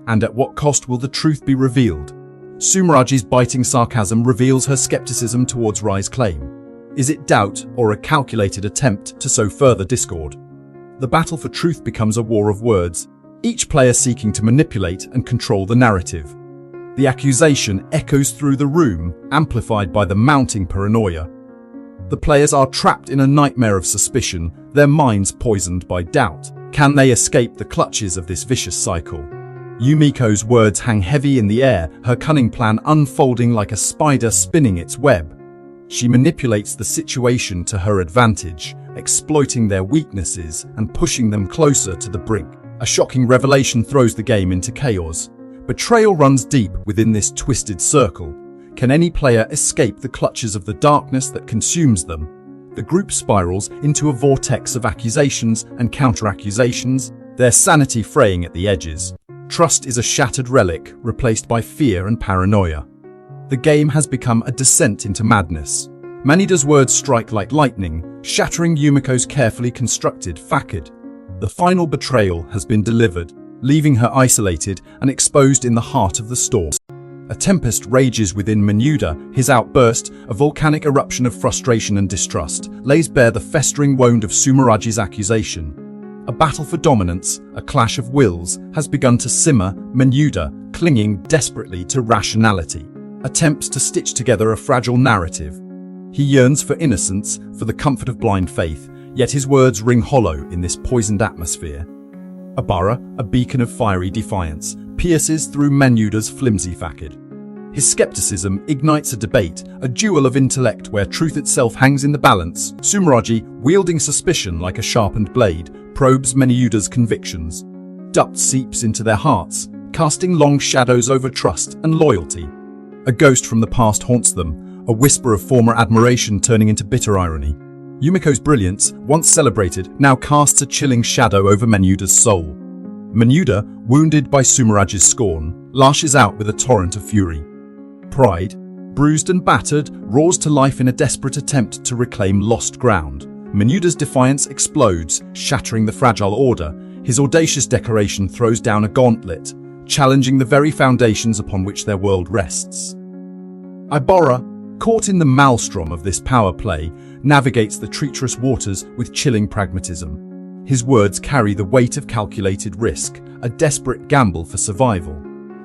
And at what cost will the truth be revealed? Sumeragi's biting sarcasm reveals her skepticism towards Rai's claim. Is it doubt or a calculated attempt to sow further discord? The battle for truth becomes a war of words, each player seeking to manipulate and control the narrative. The accusation echoes through the room, amplified by the mounting paranoia. The players are trapped in a nightmare of suspicion, their minds poisoned by doubt. Can they escape the clutches of this vicious cycle? Yumiko's words hang heavy in the air, her cunning plan unfolding like a spider spinning its web. She manipulates the situation to her advantage, exploiting their weaknesses and pushing them closer to the brink. A shocking revelation throws the game into chaos. Betrayal runs deep within this twisted circle. Can any player escape the clutches of the darkness that consumes them? The group spirals into a vortex of accusations and counter-accusations, their sanity fraying at the edges. Trust is a shattered relic, replaced by fear and paranoia. The game has become a descent into madness. Menuda's words strike like lightning, shattering Yumiko's carefully constructed facade. The final betrayal has been delivered, leaving her isolated and exposed in the heart of the storm. A tempest rages within Menuda, his outburst, a volcanic eruption of frustration and distrust, lays bare the festering wound of Sumeragi's accusation. A battle for dominance, a clash of wills, has begun to simmer, Menuda clinging desperately to rationality. Attempts to stitch together a fragile narrative. He yearns for innocence, for the comfort of blind faith, yet his words ring hollow in this poisoned atmosphere. Abara, a beacon of fiery defiance, pierces through Menuda's flimsy facade. His skepticism ignites a debate, a duel of intellect where truth itself hangs in the balance. Sumeraji, wielding suspicion like a sharpened blade, probes Menuda's convictions. Doubt seeps into their hearts, casting long shadows over trust and loyalty. A ghost from the past haunts them, a whisper of former admiration turning into bitter irony. Yumiko's brilliance, once celebrated, now casts a chilling shadow over Menuda's soul. Menuda, wounded by Sumeraji's scorn, lashes out with a torrent of fury. Pride, bruised and battered, roars to life in a desperate attempt to reclaim lost ground. Menuda's defiance explodes, shattering the fragile order. His audacious declaration throws down a gauntlet, challenging the very foundations upon which their world rests. Ibara, caught in the maelstrom of this power play, navigates the treacherous waters with chilling pragmatism. His words carry the weight of calculated risk, a desperate gamble for survival.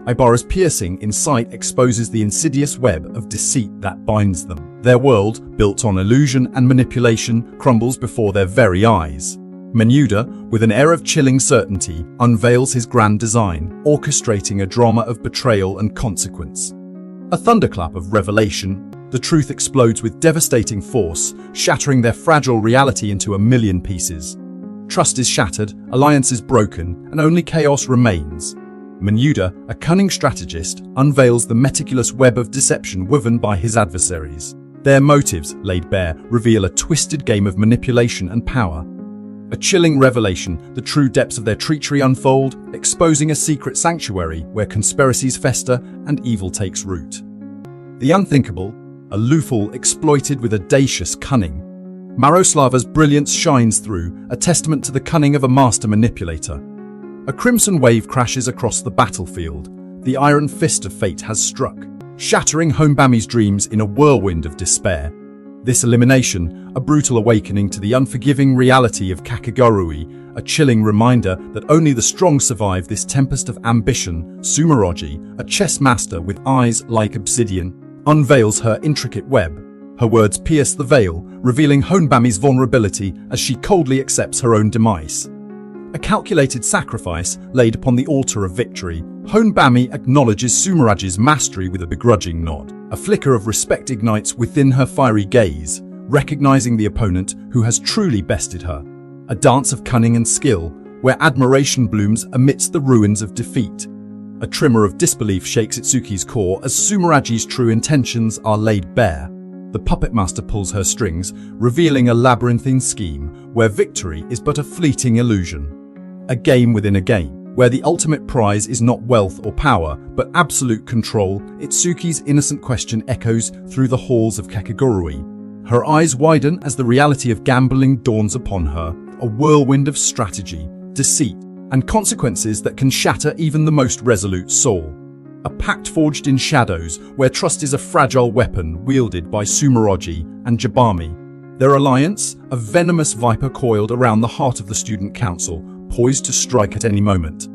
Ibara's piercing insight exposes the insidious web of deceit that binds them. Their world, built on illusion and manipulation, crumbles before their very eyes. Menuda, with an air of chilling certainty, unveils his grand design, orchestrating a drama of betrayal and consequence. A thunderclap of revelation, the truth explodes with devastating force, shattering their fragile reality into a million pieces. Trust is shattered, alliance is broken, and only chaos remains. Menuda, a cunning strategist, unveils the meticulous web of deception woven by his adversaries. Their motives, laid bare, reveal a twisted game of manipulation and power. A chilling revelation, the true depths of their treachery unfold, exposing a secret sanctuary where conspiracies fester and evil takes root. The unthinkable, a loophole exploited with audacious cunning. Maroslava's brilliance shines through, a testament to the cunning of a master manipulator. A crimson wave crashes across the battlefield. The iron fist of fate has struck, shattering Honbami's dreams in a whirlwind of despair. This elimination, a brutal awakening to the unforgiving reality of Kakegurui, a chilling reminder that only the strong survive this tempest of ambition. Sumeraji, a chess master with eyes like obsidian, unveils her intricate web. Her words pierce the veil, revealing Honbami's vulnerability as she coldly accepts her own demise. A calculated sacrifice laid upon the altar of victory, Honbami acknowledges Sumeraji's mastery with a begrudging nod. A flicker of respect ignites within her fiery gaze, recognizing the opponent who has truly bested her. A dance of cunning and skill, where admiration blooms amidst the ruins of defeat. A tremor of disbelief shakes Itsuki's core as Sumeraji's true intentions are laid bare. The puppet master pulls her strings, revealing a labyrinthine scheme where victory is but a fleeting illusion. A game within a game, where the ultimate prize is not wealth or power, but absolute control. Itsuki's innocent question echoes through the halls of Kakegurui. Her eyes widen as the reality of gambling dawns upon her, a whirlwind of strategy, deceit, and consequences that can shatter even the most resolute soul. A pact forged in shadows, where trust is a fragile weapon wielded by Sumeraji and Jabami. Their alliance, a venomous viper coiled around the heart of the student council, poised to strike at any moment.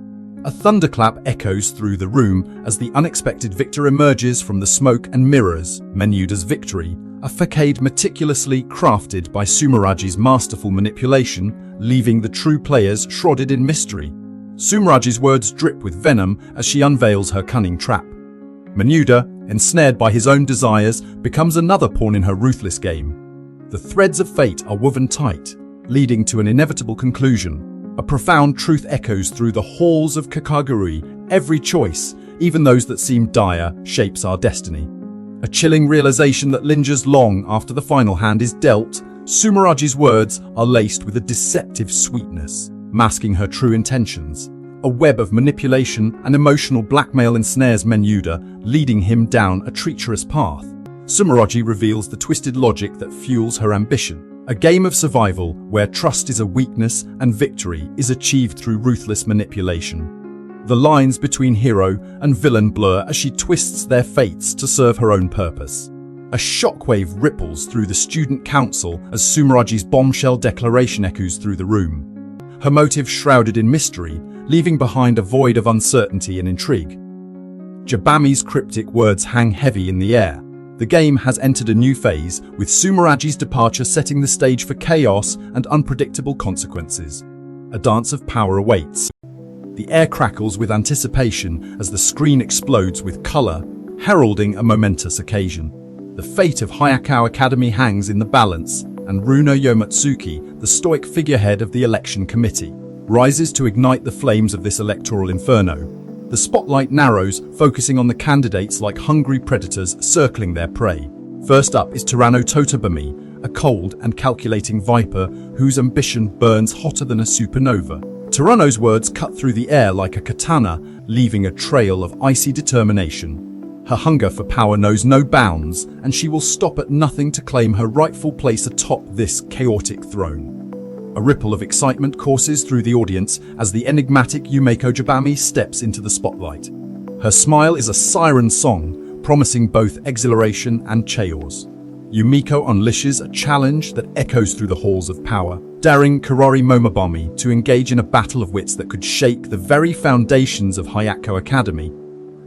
A thunderclap echoes through the room as the unexpected victor emerges from the smoke and mirrors. Menuda's victory, a facade meticulously crafted by Sumeraji's masterful manipulation, leaving the true players shrouded in mystery. Sumeraji's words drip with venom as she unveils her cunning trap. Menuda, ensnared by his own desires, becomes another pawn in her ruthless game. The threads of fate are woven tight, leading to an inevitable conclusion. A profound truth echoes through the halls of Kakegurui. Every choice, even those that seem dire, shapes our destiny. A chilling realization that lingers long after the final hand is dealt. Sumeraji's words are laced with a deceptive sweetness, masking her true intentions. A web of manipulation and emotional blackmail ensnares Menuda, leading him down a treacherous path. Sumeraji reveals the twisted logic that fuels her ambition. A game of survival where trust is a weakness and victory is achieved through ruthless manipulation. The lines between hero and villain blur as she twists their fates to serve her own purpose. A shockwave ripples through the student council as Sumeraji's bombshell declaration echoes through the room. Her motive shrouded in mystery, leaving behind a void of uncertainty and intrigue. Jabami's cryptic words hang heavy in the air. The game has entered a new phase, with Sumeragi's departure setting the stage for chaos and unpredictable consequences. A dance of power awaits. The air crackles with anticipation as the screen explodes with color, heralding a momentous occasion. The fate of Hayakao Academy hangs in the balance, and Runo Yomatsuki, the stoic figurehead of the election committee, rises to ignite the flames of this electoral inferno. The spotlight narrows, focusing on the candidates like hungry predators circling their prey. First up is Tyranno Totobumi, a cold and calculating viper whose ambition burns hotter than a supernova. Tyranno's words cut through the air like a katana, leaving a trail of icy determination. Her hunger for power knows no bounds, and she will stop at nothing to claim her rightful place atop this chaotic throne. A ripple of excitement courses through the audience as the enigmatic Yumeko Jabami steps into the spotlight. Her smile is a siren song, promising both exhilaration and chaos. Yumiko unleashes a challenge that echoes through the halls of power, daring Kurari Momobami to engage in a battle of wits that could shake the very foundations of Hayako Academy.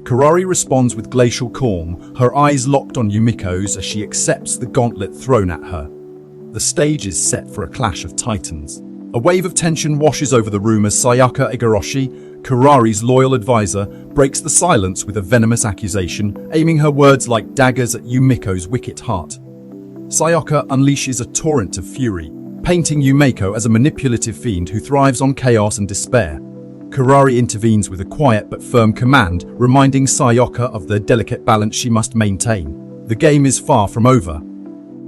Kurari responds with glacial calm, her eyes locked on Yumiko's as she accepts the gauntlet thrown at her. The stage is set for a clash of titans. A wave of tension washes over the room as Sayaka Igarashi, Kurari's loyal advisor, breaks the silence with a venomous accusation, aiming her words like daggers at Yumiko's wicked heart. Sayaka unleashes a torrent of fury, painting Yumiko as a manipulative fiend who thrives on chaos and despair. Kurari intervenes with a quiet but firm command, reminding Sayaka of the delicate balance she must maintain. The game is far from over.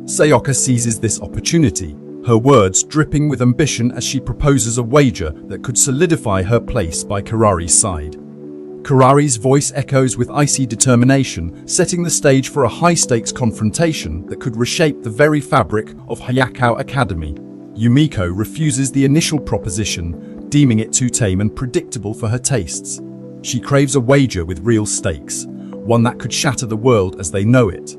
Sayaka seizes this opportunity, her words dripping with ambition as she proposes a wager that could solidify her place by Kurari's side. Kurari's voice echoes with icy determination, setting the stage for a high-stakes confrontation that could reshape the very fabric of Hayakao Academy. Yumiko refuses the initial proposition, deeming it too tame and predictable for her tastes. She craves a wager with real stakes, one that could shatter the world as they know it.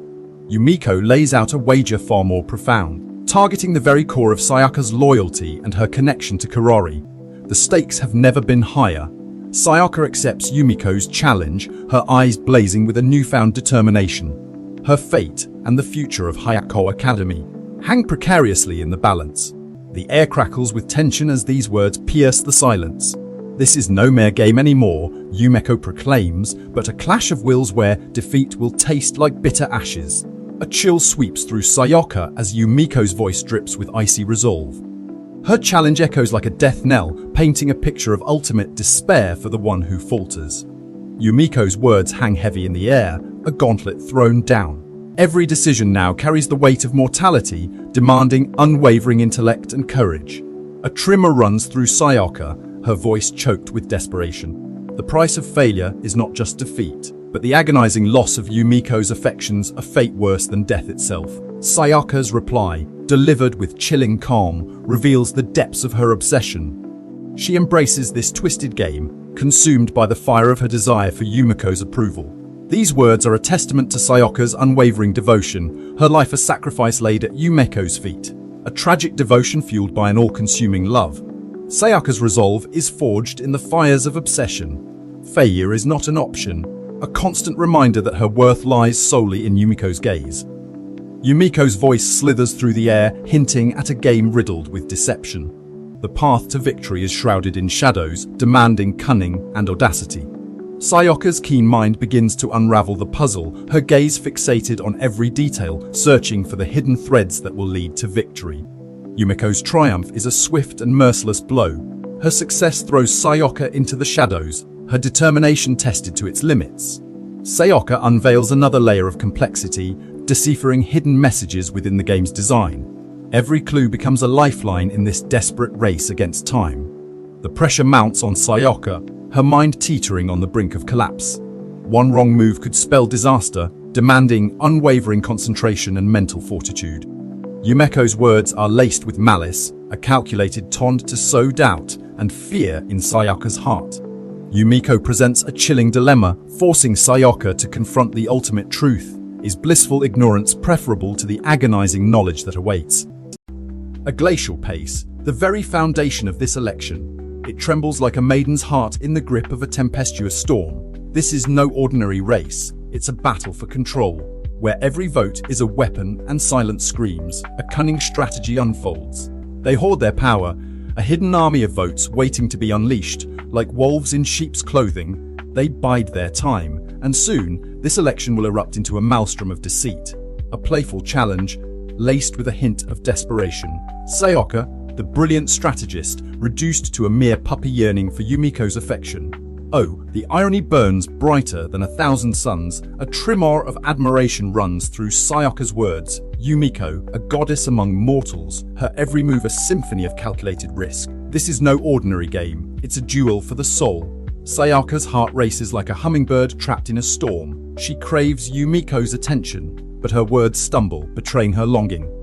Yumiko lays out a wager far more profound, targeting the very core of Sayaka's loyalty and her connection to Kurari. The stakes have never been higher. Sayaka accepts Yumiko's challenge, her eyes blazing with a newfound determination. Her fate and the future of Hayako Academy hang precariously in the balance. The air crackles with tension as these words pierce the silence. This is no mere game anymore, Yumiko proclaims, but a clash of wills where defeat will taste like bitter ashes. A chill sweeps through Sayaka as Yumiko's voice drips with icy resolve. Her challenge echoes like a death knell, painting a picture of ultimate despair for the one who falters. Yumiko's words hang heavy in the air, a gauntlet thrown down. Every decision now carries the weight of mortality, demanding unwavering intellect and courage. A tremor runs through Sayaka, her voice choked with desperation. The price of failure is not just defeat, but the agonizing loss of Yumiko's affections, a fate worse than death itself. Sayaka's reply, delivered with chilling calm, reveals the depths of her obsession. She embraces this twisted game, consumed by the fire of her desire for Yumiko's approval. These words are a testament to Sayaka's unwavering devotion, her life a sacrifice laid at Yumiko's feet. A tragic devotion fueled by an all-consuming love. Sayaka's resolve is forged in the fires of obsession. Failure is not an option, a constant reminder that her worth lies solely in Yumiko's gaze. Yumiko's voice slithers through the air, hinting at a game riddled with deception. The path to victory is shrouded in shadows, demanding cunning and audacity. Sayaka's keen mind begins to unravel the puzzle, her gaze fixated on every detail, searching for the hidden threads that will lead to victory. Yumiko's triumph is a swift and merciless blow. Her success throws Sayaka into the shadows, her determination tested to its limits. Sayaka unveils another layer of complexity, deciphering hidden messages within the game's design. Every clue becomes a lifeline in this desperate race against time. The pressure mounts on Sayaka, her mind teetering on the brink of collapse. One wrong move could spell disaster, demanding unwavering concentration and mental fortitude. Yumiko's words are laced with malice, a calculated taunt to sow doubt and fear in Sayaka's heart. Yumiko presents a chilling dilemma, forcing Sayaka to confront the ultimate truth. Is blissful ignorance preferable to the agonizing knowledge that awaits? A glacial pace, the very foundation of this election. It trembles like a maiden's heart in the grip of a tempestuous storm. This is no ordinary race, it's a battle for control. where every vote is a weapon and silent screams, a cunning strategy unfolds. They hoard their power, a hidden army of votes waiting to be unleashed. Like wolves in sheep's clothing, they bide their time, and soon this election will erupt into a maelstrom of deceit, a playful challenge laced with a hint of desperation. Sayaka, the brilliant strategist, reduced to a mere puppy yearning for Yumiko's affection. Oh, the irony burns brighter than 1,000 suns. A tremor of admiration runs through Sayaka's words. Yumiko, a goddess among mortals, her every move a symphony of calculated risk. This is no ordinary game, it's a duel for the soul. Sayaka's heart races like a hummingbird trapped in a storm. She craves Yumiko's attention, but her words stumble, betraying her longing.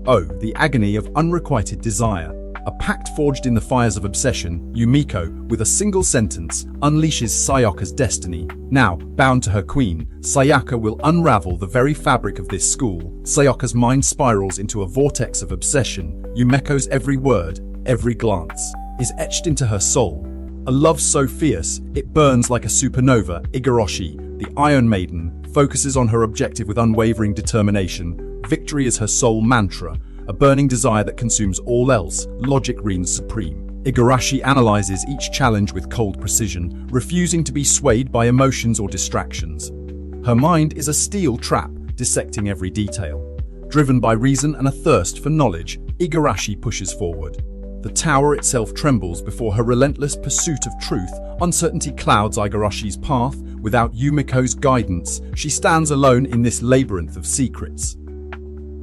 Oh, the agony of unrequited desire. A pact forged in the fires of obsession, Yumiko, with a single sentence, unleashes Sayaka's destiny. Now, bound to her queen, Sayaka will unravel the very fabric of this school. Sayaka's mind spirals into a vortex of obsession. Yumiko's every word, every glance, is etched into her soul. A love so fierce, it burns like a supernova. Igarashi, the Iron Maiden, focuses on her objective with unwavering determination. Victory is her sole mantra, a burning desire that consumes all else. Logic reigns supreme. Igarashi analyzes each challenge with cold precision, refusing to be swayed by emotions or distractions. Her mind is a steel trap, dissecting every detail. Driven by reason and a thirst for knowledge, Igarashi pushes forward. The tower itself trembles before her relentless pursuit of truth. Uncertainty clouds Igarashi's path. Without Yumiko's guidance, she stands alone in this labyrinth of secrets.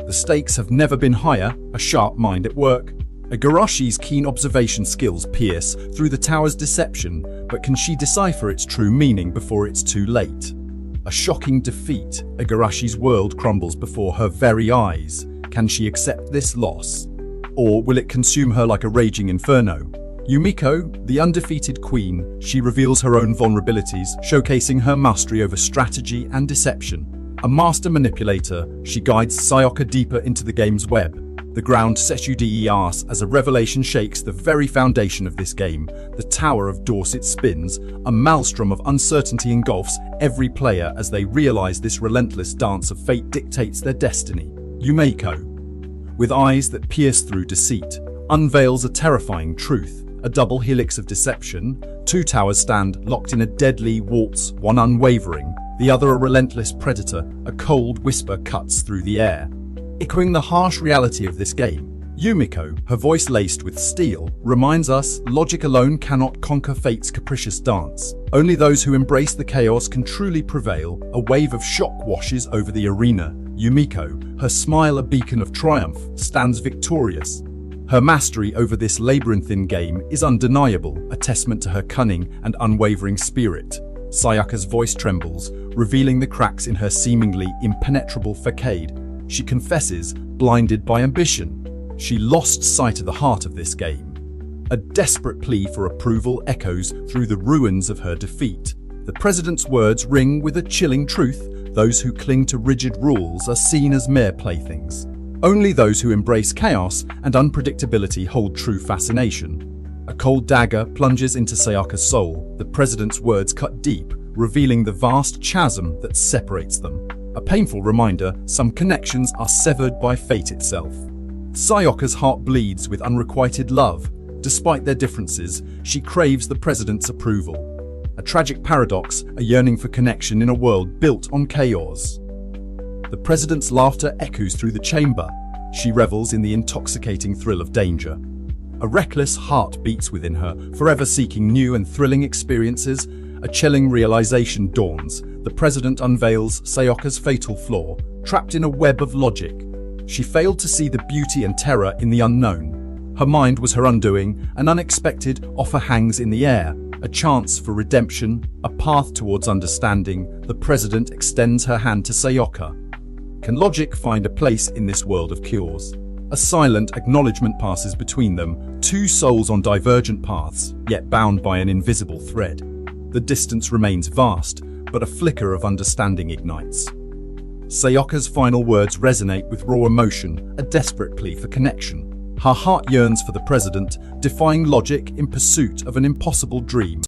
The stakes have never been higher, a sharp mind at work. Igarashi's keen observation skills pierce through the tower's deception, but can she decipher its true meaning before it's too late? A shocking defeat, Igarashi's world crumbles before her very eyes. Can she accept this loss? Or will it consume her like a raging inferno? Yumiko, the undefeated queen, she reveals her own vulnerabilities, showcasing her mastery over strategy and deception. A master manipulator, she guides Sayaka deeper into the game's web. The ground Sesuders as a revelation shakes the very foundation of this game. The Tower of Dorset spins, a maelstrom of uncertainty engulfs every player as they realize this relentless dance of fate dictates their destiny. Yumiko, with eyes that pierce through deceit, unveils a terrifying truth. A double helix of deception. Two towers stand locked in a deadly waltz, one unwavering, the other a relentless predator. A cold whisper cuts through the air, echoing the harsh reality of this game. Yumiko, her voice laced with steel, reminds us logic alone cannot conquer fate's capricious dance. Only those who embrace the chaos can truly prevail. A wave of shock washes over the arena. Yumiko, her smile a beacon of triumph, stands victorious. Her mastery over this labyrinthine game is undeniable, a testament to her cunning and unwavering spirit. Sayaka's voice trembles, revealing the cracks in her seemingly impenetrable facade. She confesses, blinded by ambition. She lost sight of the heart of this game. A desperate plea for approval echoes through the ruins of her defeat. The president's words ring with a chilling truth. Those who cling to rigid rules are seen as mere playthings. Only those who embrace chaos and unpredictability hold true fascination. A cold dagger plunges into Sayaka's soul. The president's words cut deep, revealing the vast chasm that separates them. A painful reminder, some connections are severed by fate itself. Sayaka's heart bleeds with unrequited love. Despite their differences, she craves the president's approval. A tragic paradox, a yearning for connection in a world built on chaos. The president's laughter echoes through the chamber. She revels in the intoxicating thrill of danger. A reckless heart beats within her, forever seeking new and thrilling experiences. A chilling realization dawns. The president unveils Sayaka's fatal flaw, trapped in a web of logic. She failed to see the beauty and terror in the unknown. Her mind was her undoing. An unexpected offer hangs in the air. A chance for redemption, a path towards understanding. The president extends her hand to Sayaka. Can logic find a place in this world of cures? A silent acknowledgement passes between them, two souls on divergent paths, yet bound by an invisible thread. The distance remains vast, but a flicker of understanding ignites. Sayaka's final words resonate with raw emotion, a desperate plea for connection. Her heart yearns for the president, defying logic in pursuit of an impossible dream.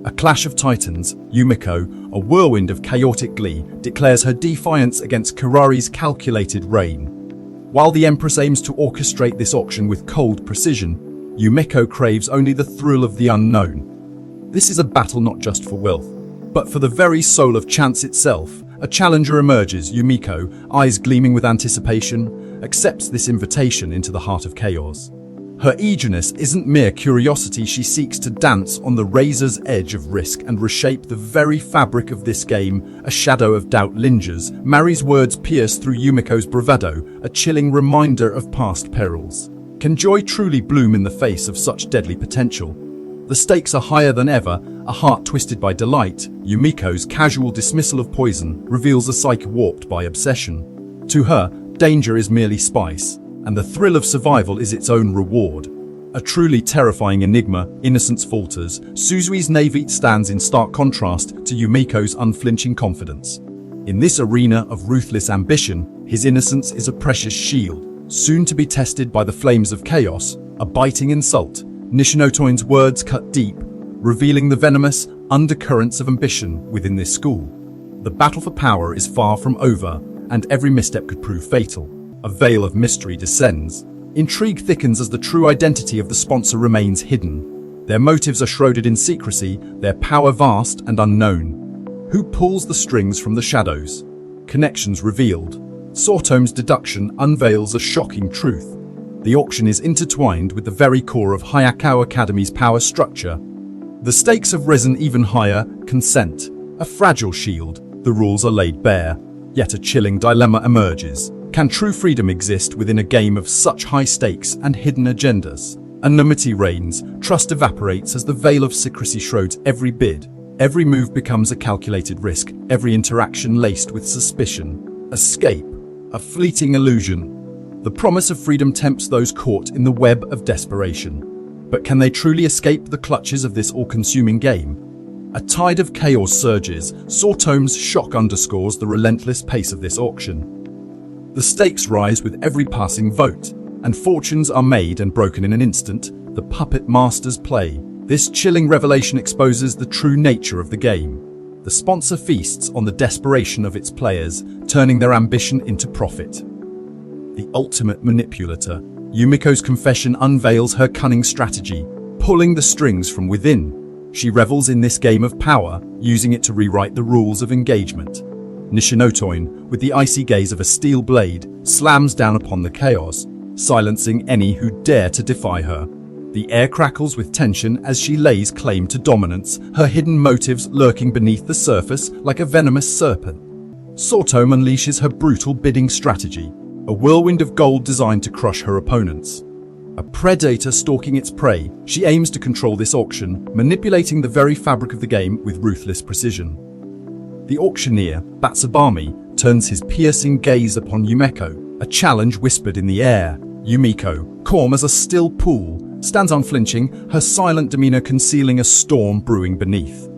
A clash of titans, Yumiko, a whirlwind of chaotic glee, declares her defiance against Kurari's calculated reign. While the Empress aims to orchestrate this auction with cold precision, Yumiko craves only the thrill of the unknown. This is a battle not just for wealth, but for the very soul of chance itself. A challenger emerges. Yumiko, eyes gleaming with anticipation, accepts this invitation into the heart of chaos. Her eagerness isn't mere curiosity. She seeks to dance on the razor's edge of risk and reshape the very fabric of this game. A shadow of doubt lingers. Mari's words pierce through Yumiko's bravado, a chilling reminder of past perils. Can joy truly bloom in the face of such deadly potential? The stakes are higher than ever, a heart twisted by delight. Yumiko's casual dismissal of poison reveals a psyche warped by obsession. To her, danger is merely spice, and the thrill of survival is its own reward. A truly terrifying enigma, innocence falters. Suzui's naivete stands in stark contrast to Yumiko's unflinching confidence. In this arena of ruthless ambition, his innocence is a precious shield, soon to be tested by the flames of chaos. A biting insult. Nishinotoin's words cut deep, revealing the venomous undercurrents of ambition within this school. The battle for power is far from over, and every misstep could prove fatal. A veil of mystery descends. Intrigue thickens as the true identity of the sponsor remains hidden. Their motives are shrouded in secrecy, their power vast and unknown. Who pulls the strings from the shadows? Connections revealed. Sortome's deduction unveils a shocking truth. The auction is intertwined with the very core of Hayakao Academy's power structure. The stakes have risen even higher. Consent, a fragile shield. The rules are laid bare, yet a chilling dilemma emerges. Can true freedom exist within a game of such high stakes and hidden agendas? Anonymity reigns, trust evaporates as the veil of secrecy shrouds every bid. Every move becomes a calculated risk, every interaction laced with suspicion. Escape, a fleeting illusion. The promise of freedom tempts those caught in the web of desperation. But can they truly escape the clutches of this all-consuming game? A tide of chaos surges. Sortome's shock underscores the relentless pace of this auction. The stakes rise with every passing vote, and fortunes are made and broken in an instant. The puppet masters play. This chilling revelation exposes the true nature of the game. The sponsor feasts on the desperation of its players, turning their ambition into profit. The ultimate manipulator, Yumiko's confession unveils her cunning strategy, pulling the strings from within. She revels in this game of power, using it to rewrite the rules of engagement. Nishinotoin, with the icy gaze of a steel blade, slams down upon the chaos, silencing any who dare to defy her. The air crackles with tension as she lays claim to dominance, her hidden motives lurking beneath the surface like a venomous serpent. Sortome unleashes her brutal bidding strategy, a whirlwind of gold designed to crush her opponents. A predator stalking its prey, she aims to control this auction, manipulating the very fabric of the game with ruthless precision. The auctioneer, Batsubami, turns his piercing gaze upon Yumiko, a challenge whispered in the air. Yumiko, calm as a still pool, stands unflinching, her silent demeanor concealing a storm brewing beneath.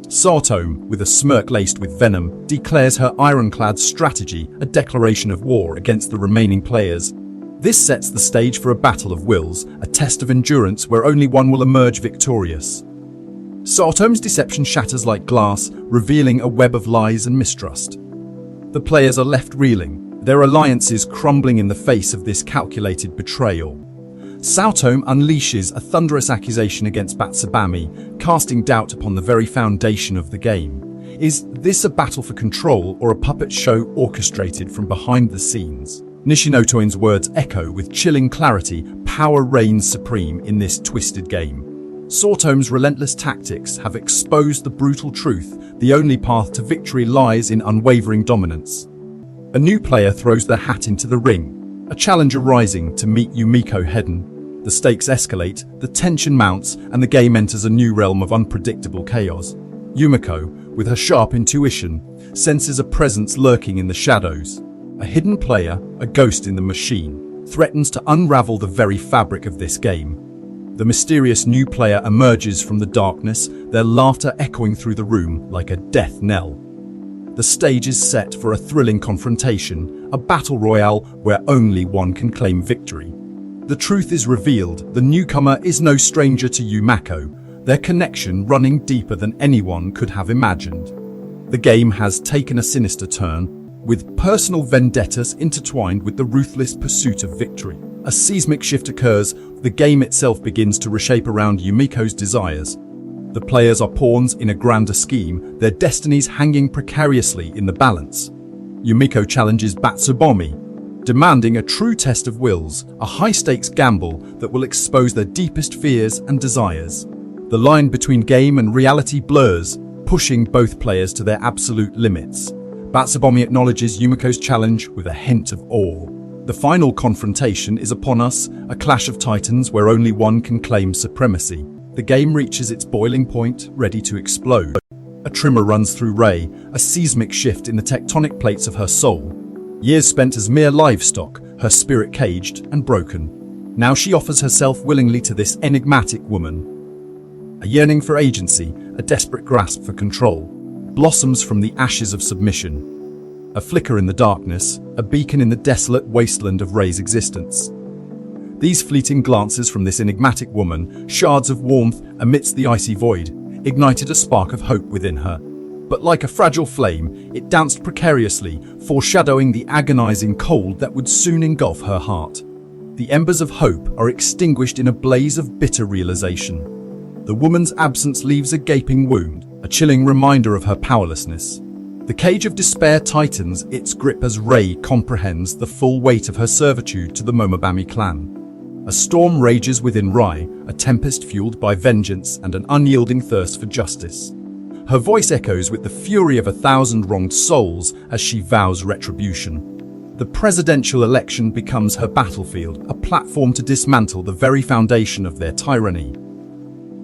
Sortome, with a smirk laced with venom, declares her ironclad strategy a declaration of war against the remaining players. This sets the stage for a battle of wills, a test of endurance where only one will emerge victorious. Sortome's deception shatters like glass, revealing a web of lies and mistrust. The players are left reeling, their alliances crumbling in the face of this calculated betrayal. Sortome unleashes a thunderous accusation against Batsubami, casting doubt upon the very foundation of the game. Is this a battle for control or a puppet show orchestrated from behind the scenes? Nishinotoin's words echo with chilling clarity. Power reigns supreme in this twisted game. Sortome's relentless tactics have exposed the brutal truth. The only path to victory lies in unwavering dominance. A new player throws their hat into the ring, a challenger rising to meet Yumiko head-on. The stakes escalate, the tension mounts, and the game enters a new realm of unpredictable chaos. Yumiko, with her sharp intuition, senses a presence lurking in the shadows. A hidden player, a ghost in the machine, threatens to unravel the very fabric of this game. The mysterious new player emerges from the darkness, their laughter echoing through the room like a death knell. The stage is set for a thrilling confrontation, a battle royale where only one can claim victory. The truth is revealed. The newcomer is no stranger to Yumiko. their connection running deeper than anyone could have imagined. The game has taken a sinister turn, with personal vendettas intertwined with the ruthless pursuit of victory. A seismic shift occurs, the game itself begins to reshape around Yumiko's desires. The players are pawns in a grander scheme, their destinies hanging precariously in the balance. Yumiko challenges Batsubomi, demanding a true test of wills, a high-stakes gamble that will expose their deepest fears and desires. The line between game and reality blurs, pushing both players to their absolute limits. Batsubomi acknowledges Yumiko's challenge with a hint of awe. The final confrontation is upon us, a clash of titans where only one can claim supremacy. The game reaches its boiling point, ready to explode. A tremor runs through Rei, a seismic shift in the tectonic plates of her soul. Years spent as mere livestock, her spirit caged and broken. Now she offers herself willingly to this enigmatic woman. A yearning for agency, a desperate grasp for control, blossoms from the ashes of submission. A flicker in the darkness, a beacon in the desolate wasteland of Rei's existence. These fleeting glances from this enigmatic woman, shards of warmth amidst the icy void, ignited a spark of hope within her. But like a fragile flame, it danced precariously, foreshadowing the agonizing cold that would soon engulf her heart. The embers of hope are extinguished in a blaze of bitter realization. The woman's absence leaves a gaping wound, a chilling reminder of her powerlessness. The cage of despair tightens its grip as Rei comprehends the full weight of her servitude to the Momobami clan. A storm rages within Rei, a tempest fueled by vengeance and an unyielding thirst for justice. Her voice echoes with the fury of 1,000 wronged souls as she vows retribution. The presidential election becomes her battlefield, a platform to dismantle the very foundation of their tyranny.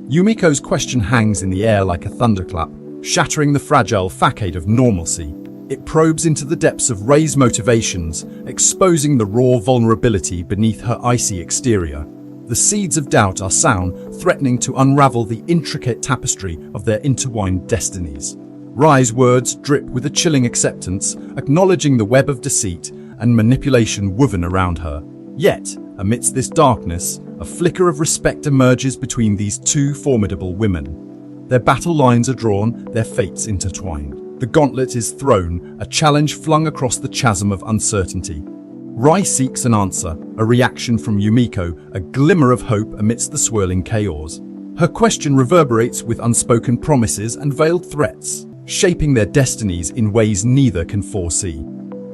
Yumiko's question hangs in the air like a thunderclap, shattering the fragile facade of normalcy. It probes into the depths of Rei's motivations, exposing the raw vulnerability beneath her icy exterior. The seeds of doubt are sown, threatening to unravel the intricate tapestry of their intertwined destinies. Rei's words drip with a chilling acceptance, acknowledging the web of deceit and manipulation woven around her. Yet, amidst this darkness, a flicker of respect emerges between these two formidable women. Their battle lines are drawn, their fates intertwined. The gauntlet is thrown, a challenge flung across the chasm of uncertainty. Rei seeks an answer, a reaction from Yumiko, a glimmer of hope amidst the swirling chaos. Her question reverberates with unspoken promises and veiled threats, shaping their destinies in ways neither can foresee.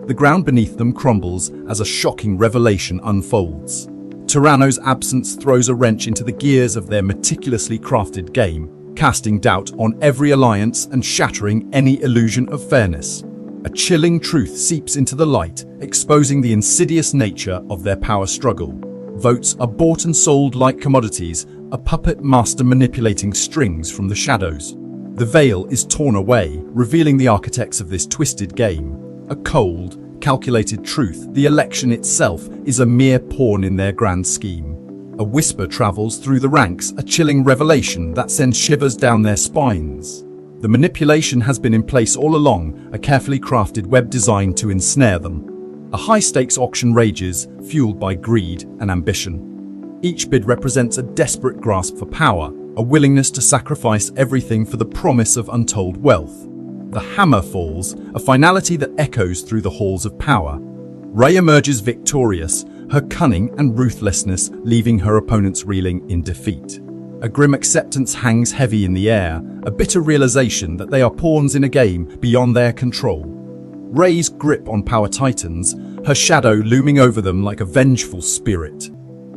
The ground beneath them crumbles as a shocking revelation unfolds. Tyranno's absence throws a wrench into the gears of their meticulously crafted game, casting doubt on every alliance and shattering any illusion of fairness. A chilling truth seeps into the light, exposing the insidious nature of their power struggle. Votes are bought and sold like commodities, a puppet master manipulating strings from the shadows. The veil is torn away, revealing the architects of this twisted game. A cold, calculated truth, the election itself is a mere pawn in their grand scheme. A whisper travels through the ranks, a chilling revelation that sends shivers down their spines. The manipulation has been in place all along, a carefully crafted web designed to ensnare them. A high-stakes auction rages, fueled by greed and ambition. Each bid represents a desperate grasp for power, a willingness to sacrifice everything for the promise of untold wealth. The hammer falls, a finality that echoes through the halls of power. Rei emerges victorious, her cunning and ruthlessness leaving her opponents reeling in defeat. A grim acceptance hangs heavy in the air, a bitter realization that they are pawns in a game beyond their control. Rei's grip on power tightens, her shadow looming over them like a vengeful spirit.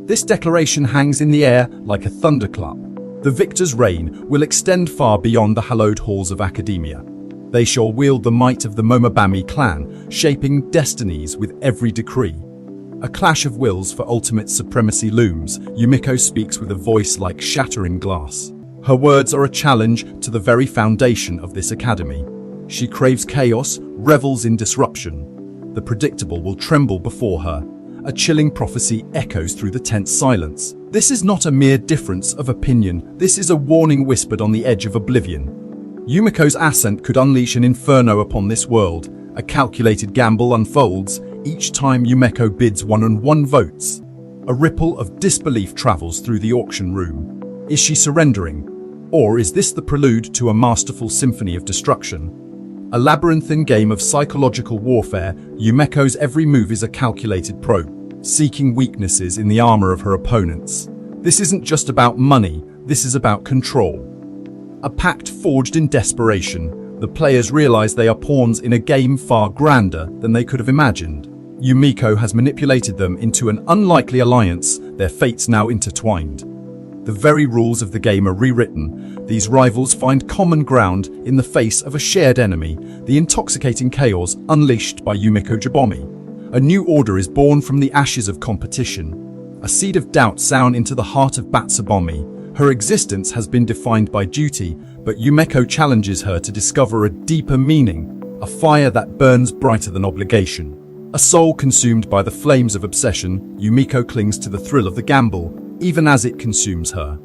This declaration hangs in the air like a thunderclap. The victor's reign will extend far beyond the hallowed halls of academia. They shall wield the might of the Momobami clan, shaping destinies with every decree. A clash of wills for ultimate supremacy looms. Yumiko speaks with a voice like shattering glass. Her words are a challenge to the very foundation of this academy. She craves chaos, revels in disruption. The predictable will tremble before her. A chilling prophecy echoes through the tense silence. This is not a mere difference of opinion. This is a warning whispered on the edge of oblivion. Yumiko's ascent could unleash an inferno upon this world. A calculated gamble unfolds each time Yumiko bids one-on-one votes. A ripple of disbelief travels through the auction room. Is she surrendering? Or is this the prelude to a masterful symphony of destruction? A labyrinthine game of psychological warfare, Yumeko's every move is a calculated probe, seeking weaknesses in the armor of her opponents. This isn't just about money, this is about control. A pact forged in desperation, the players realize they are pawns in a game far grander than they could have imagined. Yumiko has manipulated them into an unlikely alliance, their fates now intertwined. The very rules of the game are rewritten. These rivals find common ground in the face of a shared enemy, the intoxicating chaos unleashed by Yumiko Jibomi. A new order is born from the ashes of competition. A seed of doubt sown into the heart of Batsubomi. Her existence has been defined by duty, but Yumiko challenges her to discover a deeper meaning, a fire that burns brighter than obligation. A soul consumed by the flames of obsession, Yumiko clings to the thrill of the gamble, even as it consumes her.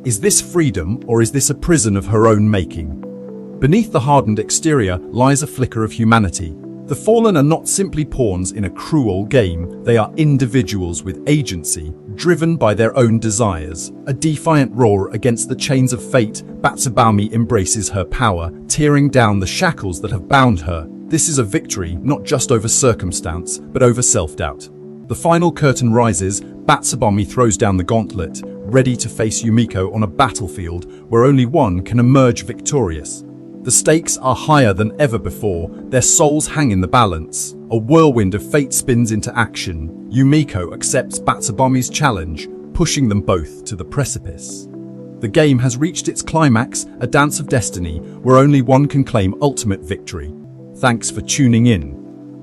Is this freedom, or is this a prison of her own making? Beneath the hardened exterior lies a flicker of humanity. The fallen are not simply pawns in a cruel game, they are individuals with agency, driven by their own desires. A defiant roar against the chains of fate, Batsubomi embraces her power, tearing down the shackles that have bound her. This is a victory not just over circumstance, but over self-doubt. The final curtain rises, Batsubomi throws down the gauntlet, ready to face Yumiko on a battlefield where only one can emerge victorious. The stakes are higher than ever before, their souls hang in the balance. A whirlwind of fate spins into action. Yumiko accepts Batsubomi's challenge, pushing them both to the precipice. The game has reached its climax, a dance of destiny, where only one can claim ultimate victory. Thanks for tuning in.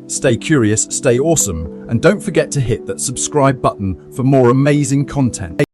Stay curious, stay awesome, and don't forget to hit that subscribe button for more amazing content.